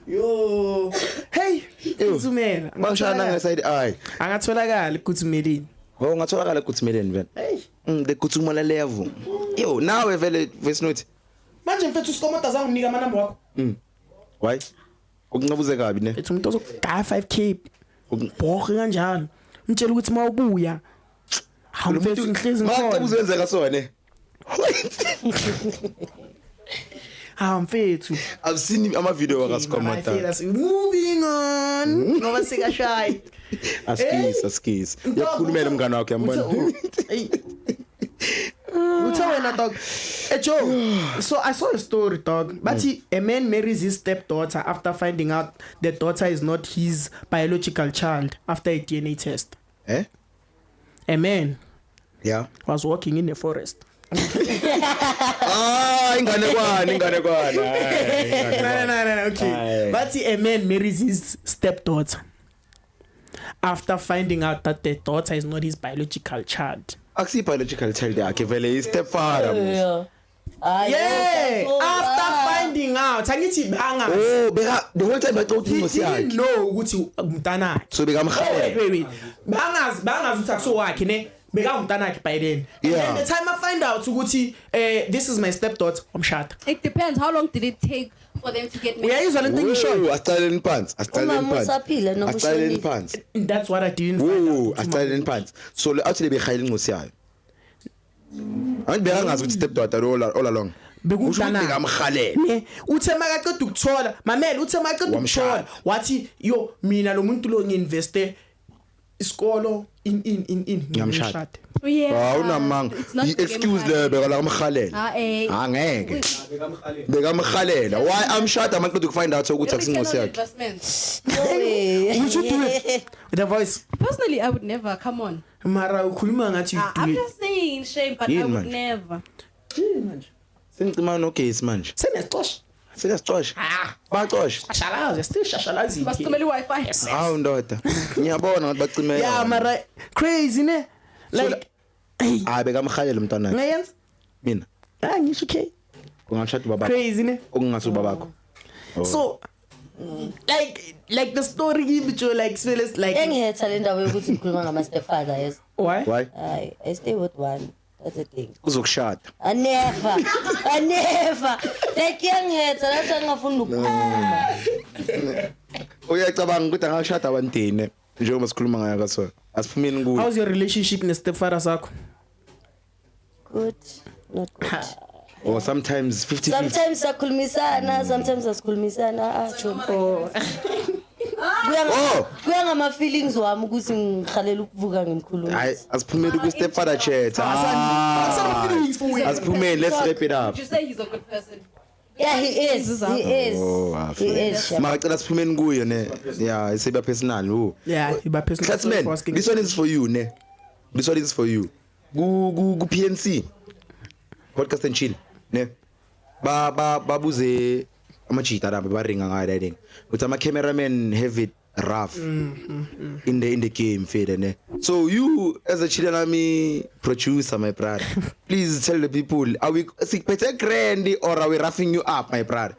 Yo. Hey, kuthumela. Mangishana ngeside eye. Angatholakala ukuthumeleni. Ungatholakala ukuthumeleni vele. Hey. The kuthumela level. Yo, nawe vele voice note. Manje mfethu uSkomota zanginika amanamba wakho. Why? Ukungabuze kabi ne? Mfethu umuntu ozogaya 5k. Bhokhe kanjalo. Mtshela ukuthi mawubuya. Mfethu ngihlezi Manje ngikhona. uzenzeka sone. Mfethu. I've seen ama video wakaSkomota. Moving on. Ngoba sikashayi. Askis. Yakhulumela umngane wakhe yambona. Uthe wena dog. Joe. So I saw a story dog. But a man marries his stepdaughter after finding out the daughter is not his biological child after a DNA test. Eh? A man was walking in the forest. ingane kwana. No, okay. But a man marries his stepdaughter after finding out that the daughter is not his biological child. Akusi biological child yakhe vele is stepfather. Yeah, after finding out, angithi banga. Oh, beka the whole time bathi He uthi yakhe. didn't know ukuthi umntana wakhe. So bekamkhaya. Wait. Bangazi ukuthi akuso wakhe ne. Beka umntana wakhe by then. And the time I find out ukuthi this is my stepdaughter, umshada. It depends. How long did it take for them to get married? Uyayizwa lento ngisho. I started in pants. That's what I didn't find out. I started in pants. So actually bekhayile ingosi yayo. Angibe angazi ukuthi stepdaughter all along. Bekumntana bekamkhalela. Uthe makaqeda ukuthola, mamela uthe makaqeda ukuthola wathi yo mina lo muntu lo ngiinveste isikolo in ngamshada. Yeah. Unamanga. Excuse le bekala kamkhalela. Angeke. Bekamkhalela. Why amshada maqeda ukufind out ukuthi akusingosi yakhe. No way. Would you do it? With the voice. Personally, I would never. Come on. Mara ukhuluma ngathi I'm just saying shame, but I would never. Sengicima no case manje. Senesixosha. Siyasixosha. Baxosha. Ashalazi, still shashalazi. Basically Wi-Fi. Hawu ndoda. Ngiyabona ngathi bacime. Yeah, mara crazy ne. Like hey, hayi bekamhayela umntwana wakhe. ngayenza? Mina. Ngisho okay. Ungashada ubaba. Crazy ne. Okungasi ubabakho. So like the story ibitsho like Sweles like Engihetha le ndaba yokuthi ngikhuluma ngama stepfather yes. why? I stay with one. That's the thing. Uzokushada. I never. Like ngihetha lapha ngafuna ukukhuluma. Uyacabanga ukuthi angashada abantini njengoba sikhuluma ngayo kaso. Asiphumeni kuyo. How's your relationship ne stepfather sakho? Good. Not good. Or sometimes 50-50. Sometimes sakhulumisana, sometimes asikhulumisana. Cho. Kuya ngama feelings wami ukuthi ngikhalela ukuvuka ngimkhuluma. Hayi asiphumeli ku stepfather chat. Asiphumeli, let's wrap it up. Did you say he's a good person? Yeah, he is. He is. Makacela siphumeni kuyo ne. Yeah, isiba personal. Yeah, iba personal. Classman, this one is for you ne. This one is for you. Ku PNC. Podcast and chill ne. Babuze amachita lapha baringa ngayo that thing. But ama cameraman have it rough in the game fede ne. So you as a Chilean Army producer my brother, please tell the people, are we sikphethe grand or are we roughing you up my brother?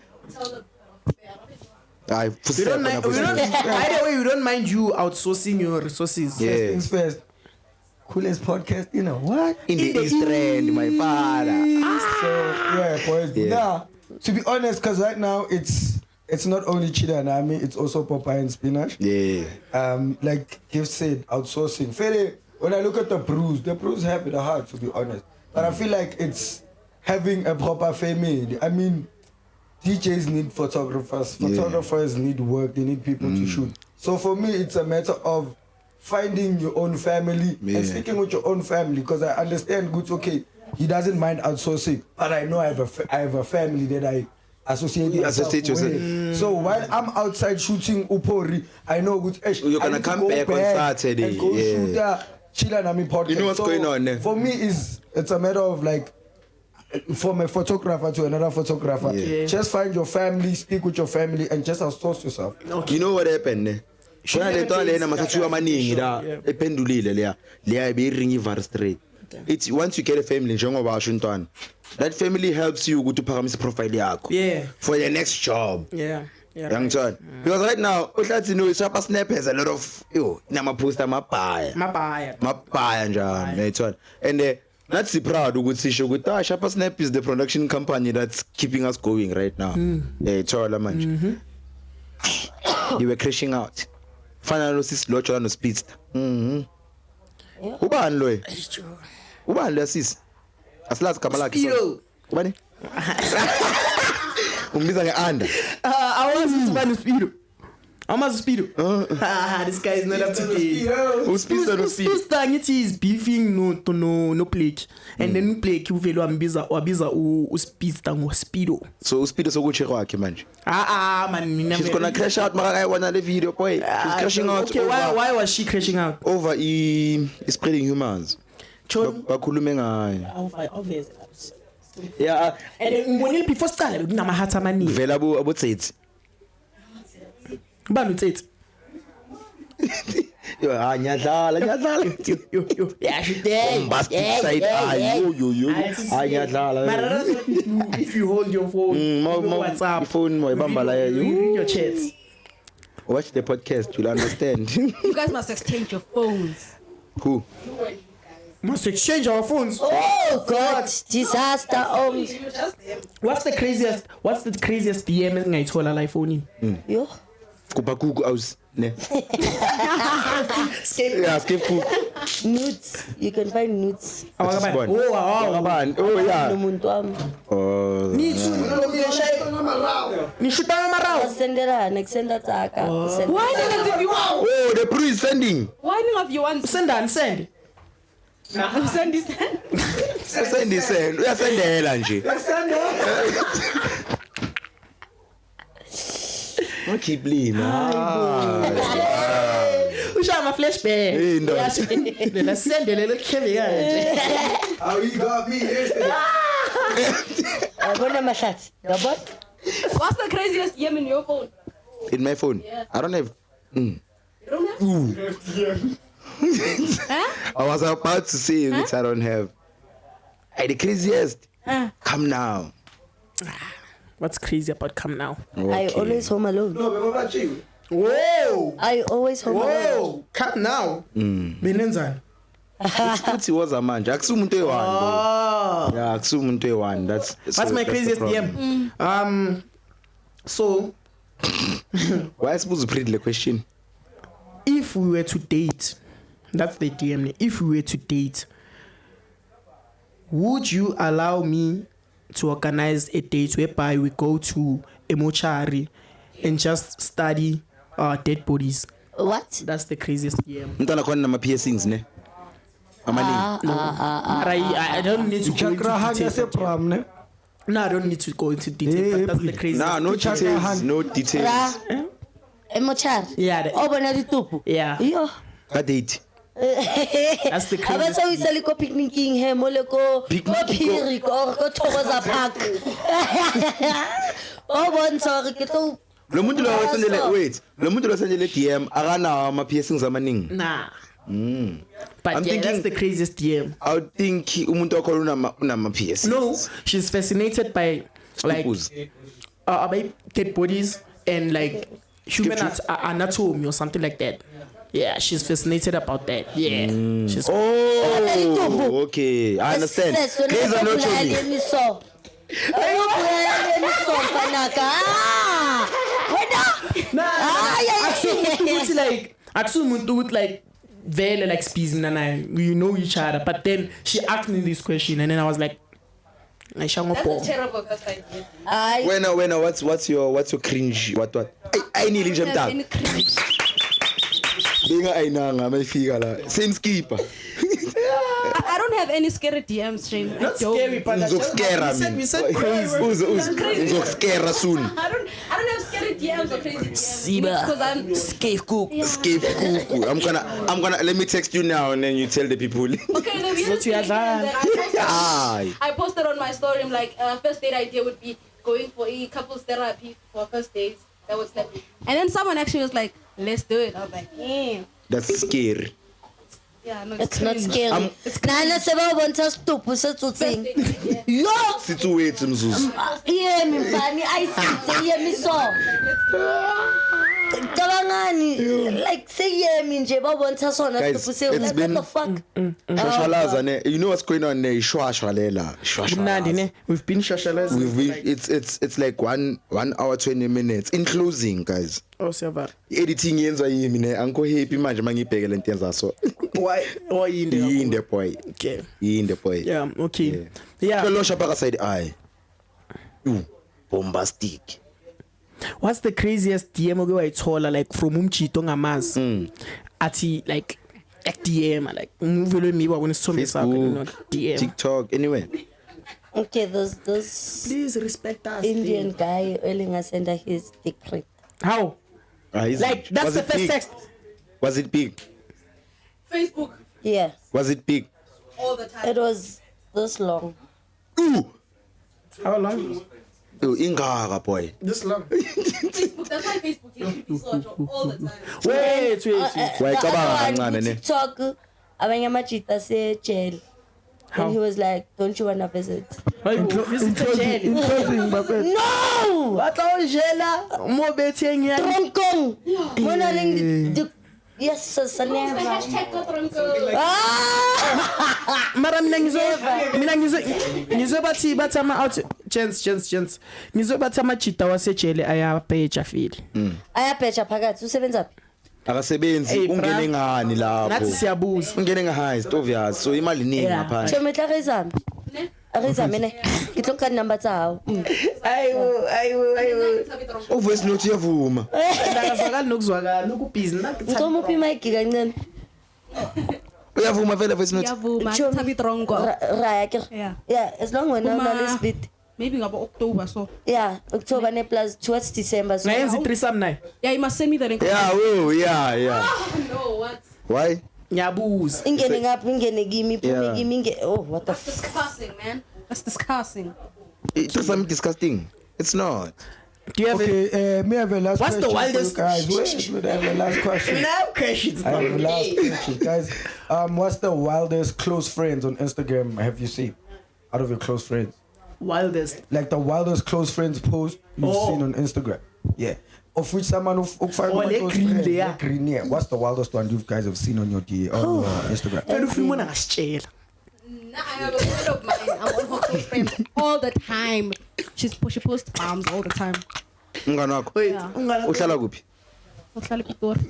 I We don't mind, either way, we don't mind you outsourcing your resources. Yeah. First things first. Coolest podcast, you know what? In the East End, my father. So yeah, boys. Yeah. Now, to be honest, because right now it's not only Chida and Ami, it's also Popeye and Spinach. Yeah. Like Kev said, outsourcing. Fede, when I look at the Bruce have it hard, to be honest. But I feel like it's having a proper family. I mean, DJs need photographers need work, they need people to shoot. So for me, it's a matter of finding your own family and sticking with your own family, because I understand good, okay, he doesn't mind outsourcing, but I know I have a family that I associate myself with. So while I'm outside shooting Upori, I know good, you're gonna come back on Saturday and go shoot Chila Nami podcast. You know what's going on there? For me, it's a matter of like, from a photographer to another photographer, just find your family, stick with your family, and just outsource yourself. Okay. You know what happened? Shona le nto lena masathiwa amaningi la ephendulile leya beyiringi very straight. It's once you get a family njengoba washo intwana, that family helps you ukuthi uphakamise profile yakho for the next job. Yangitshela because right now uhlathi no Shapa Snap has a lot of nama poster mabhaya njani yayithola, and that's proud ukuthi sisho ukuthi Shapa Snap is the production company that's keeping us going right now. Yayithola manje you were crashing out. Finally sis lotsha no Speedster. Ubani lo? Ubani lo sis? Asilazi igama lakhe. Ubani? Umbiza ngeanda. I want to buy the Speedo. How much Speedo? This guy is not up to date. Speedster ngithi is beefing no Blake, and then Blake uvelo wabiza uSpeedster ngoSpeedo. So uSpeedo sokuthi kwakhe manje. Man, mina she's gonna crash out mara ayibona le video boy. She's crashing out. Okay, why was she crashing out? Over spreading humans. Bakhulume ngayo. Obvious. Yeah. And ngibonile before start kunama heart amaningi. Vela abotsetsi. Ubani utsetsi? Yo nyadlala. Yeah, she did. Bombastic side nyadlala. If you hold your phone, WhatsApp, phone mo ibamba la you read your chats. Watch the podcast, you'll understand. You guys must exchange your phones. Who? Must exchange our phones. Oh God, disaster. What's the craziest DM ngayithola la iPhone? Yo. Kupakuku aus ne. Escape cook. Nudes. You can find nudes. Oh yeah. Ni shutanga marao. Sendela taka. Why didn't give you one? Oh, the pre is sending. Why didn't you want? Send. Send. Uyasendela nje. Okay, please. Ushama flashback. Let's send a little heavy. How you got me yesterday? Bona mahlatsi. Yabona? What's the craziest DM in your phone? In my phone. Yeah. I don't have. You don't have? Huh? I was about to say which I don't have. Hey, the craziest. Come now. What's crazy about come now? I always home alone. No, but what about you? Whoa. I always home alone. Whoa. Come now. Benenzani. Futhi was a manje. Akusumuntu e1. Oh. Yeah, akusumuntu e1. That's my craziest DM. So why suppose to read the question? if we were to date, that's the DM. If we were to date, would you allow me to organize a date whereby we go to a mortuary and just study dead bodies? What? That's the craziest DM. Mntana khona nama piercings ne. Amaningi. But I don't need to go into details. No, I don't need to go into detail. But that's the craziest. Nah, no details. No details. Emochar. Yeah. Oh, bona ditupu. Yeah. Yo. A date. That's the craziest. Abasa wisali ko picnicking he mole ko phiri ko Thokoza Park. Oh, bon sorry ke to. Lo muntu lo wasendele wait. Lo muntu lo wasendele DM akana ama piercings amaningi. Nah. But I'm yeah, thinking- that's the craziest DM. I would think umuntu wakho unama piercings. No, she's fascinated by like Stupus. by dead bodies and like human anatomy or something like that. Yeah, she's fascinated about that. Yeah, she's Oh, okay. I understand. Crazy anatomy. So. like actually with like very like species and we know each other. But then she asked me this question and then I was like, I shall not That's a terrible first idea. When what's your cringe? What? I need Have jump down. any cringe? Binga ainanga mayifika la. Same skipper. I don't have any scary DMs, Shane. I not don't. scary, but we said crazy. Uzokskera soon. I don't have scary DMs or crazy DMs. Siba. Because I'm Scapegoat. Escape cuckoo. I'm gonna let me text you now and then you tell the people. okay. The weirdest thing is that I posted on my story. I'm like, first date idea would be going for a couples therapy for first dates. That was like, and then someone actually was like, let's do it. I was like, yeah. That's scary. Yeah, no, It's not cringe. scary. Nana seba bonta stupu se tsutsing. Yo! Situate mzuzu. Iye mfani ayisithe iye miso. Cabangani like say yemi nje babonta sona Guys, stupu se it's what been- the fuck? Shashalaza ne. You know what's going on ne? Shwashwalela. Mnandi, ne? We've been shashalazing. We've been, it's like 1 hour 20 minutes in closing, guys. Oh, Siava. Editing yenza yimi ne anko happy manje mangibheke lento yenza so. Why? Why in there? Yinde boy. Okay. Yinde boy. Yeah. Okay. Yeah. Lo shapaka side eye. Bombastic. What's the craziest DM oke wayithola like from umchito ngamazi? Athi like DM like uvelo mi wabona isithombe sakho no DM. TikTok anyway. Okay, those Please respect us. Indian guy earlier sent his dick pic. How? Like that's the first text. Was it big? Facebook Yeah, Was it big? all the time. it was this long. Ooh. How long? Ingaka boy. This long. Facebook, that's why Facebook is research all the time. Wait. Wayicabanga kancane ne. TikTok abanye amajita se jail. How? And he was like, don't you wanna visit? Why visit jail? No! Batla o jela mo betheng ya. Tronkong! Mona leng yes, sir, never. Hashtag Kotronko. Ah! Mara mina ngizwe bathi ama out gents. Ngizwe bathi amajita wasejele ayapheja fili. Ayapheja phakathi usebenza phi? Akasebenzi Hey, bra. ungene ngani lapho? Nathi siyabuza. Ungene ngahigh obvious so imali ningi Yeah. ngaphandle. Cho metla re zami. Re zami ne. Ke tlo ka number tsa hao. Ayiwo. O voice note yavuma. Ndakazwakala nokuzwakala ukubhizi Ngicoma uphi mic kancane. Uyavuma vele voice note. Yavuma, Chomi. Tabi Tronko. Raya ke. Yeah. Yeah, as long when now Kuma- na speed. Maybe ngabo October so. Yeah, October ne plus towards December so. ngayenza i-threesome naye. Yeah, you must send me the link. Yeah, oh, yeah. No, what? Why? Ngiyabuza. Ingene ngaphi ingene kimi Yeah. phumi kimi oh what the That's disgusting, man. That's disgusting. It's something disgusting. It's not. Do you have Okay, may I have a last What's the question for wildest- you guys? Wait, I have a last question. now questions? I have a last question, guys. What's the wildest close friends on Instagram have you seen? Out of your close friends, Wildest. like the wildest close friends post you've seen on Instagram. Yeah. Of which someone who le green there. green, yeah. What's the wildest one you guys have seen on your Instagram? Phela ufuna ngasitshela. Nah, I have a friend of mine. I'm on her close friend all the time. She posts bombs all the time. Umngane wakho. Wait, Yeah. umngane Uhlala kuphi? Uhlala ePitori.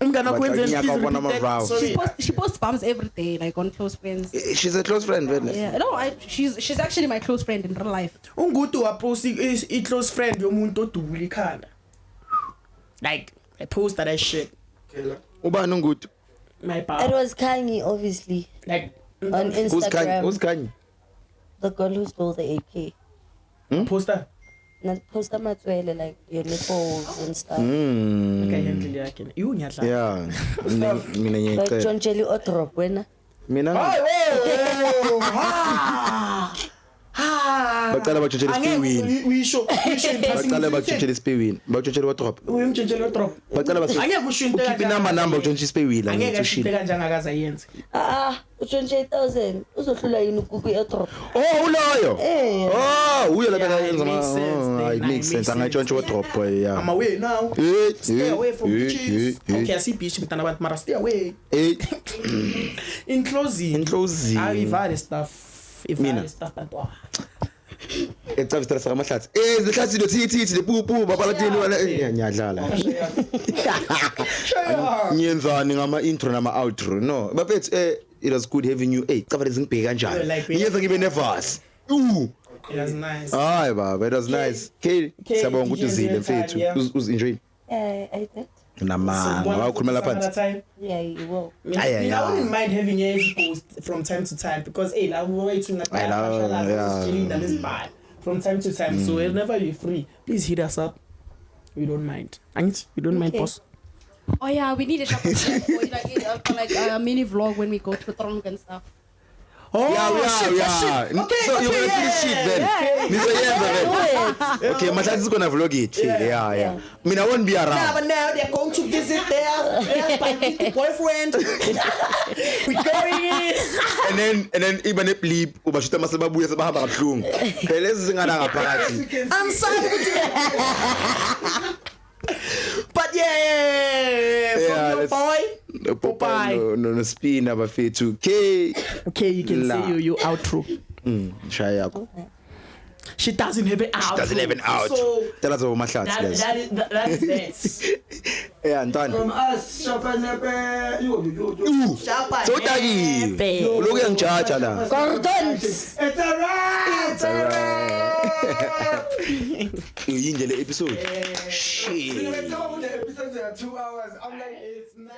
umngane wakho wenzeni? Bacanyaka Please ubona repeat that. ama-vows. Sorry. She posts bombs every day, like on close friends. She's a close friend, man. Yeah, no, she's actually my close friend in real life. Ungutu wapost i-close friend yomuntu odubula ikhanda. Like, I post that shit. Ubani ungutu? My It pal. was Kanye, obviously, Like, on Who's Kanye? Instagram. Who's Kanye? The girl who stole the AK. poster. Not post Matswele, like your nipples and stuff. Okay, yendlela yakhe. Iwu ngiyadlala. Yeah. Mina Like ngiyacela. John Jelly Otrop, when Mina bacala batshotshela isipiwini. Uyisho Bacala batshotshela isipiwini. Batshotshela wadrop. uyimtshentshela drop. Bacala Angeke usho into ukhipha inamba number utshontsha isipiwini. Angeke ashinte kanjani akaze ayenze. John J 1000. Uzohlula yini ukuku Otrop? Oh, uloyo. Eh. Oh, uyo la Yeah, beka it yenza makes sense then. it makes sense. Angayitshontsha wadrop yeah. I'm away now. Stay away from beaches. Okay, I see beach mtana abantu mara stay away. In closing. Ivale stuff. Mina. Ivale stuff bantu. Ecavistela saka mahlathi. Zihlathi lo thithi le pupu babalatini wala ngiyadlala. Ngiyenzani ngama intro nama outro. No, bafethu it was good having you. Cava lezingibheke kanjani. Ngiyenza ngibe nervous. It was nice. Hayi baba, it was nice. Okay, siyabonga ukuthi uzile mfethu. Enjoy. Yeah, I did. Namanga wakhulumela phansi. Yeah, you will. I wouldn't mind having a post from time to time because hey, la way to not yeah. from time to time. So whenever you're free, please hit us up. We don't mind. We don't mind, Okay. boss. Oh yeah, we need a shop for like a mini vlog when we go to Tronk and stuff. Oh, Yeah. Okay, So you're gonna finish shit then. Nizoyenza then. Okay, mahlathi is gonna vlog it. Yeah. Mina I won't be Yeah, around. but now they're going to visit their boyfriend. We're going in. And then even a bleep ubashuta mase babuye sebahamba kabuhlungu. Phela lezi zingana ngaphakathi. I'm sorry. But yeah, from your boy. Popeye. No spin abafethu. Okay. Okay, you can La. say you outro. Shaya yakho. She doesn't have an outro. Doesn't even out. So Tell us about mahlathi guys. that is that. Yeah, Ntwana. From us, Shapanepe. So taki. Uloku yangijaja la. Gordons. It's a wrap. It's alright. Yinje le episode. Shit. Some of the episodes are 2 hours. I'm like, It's nice.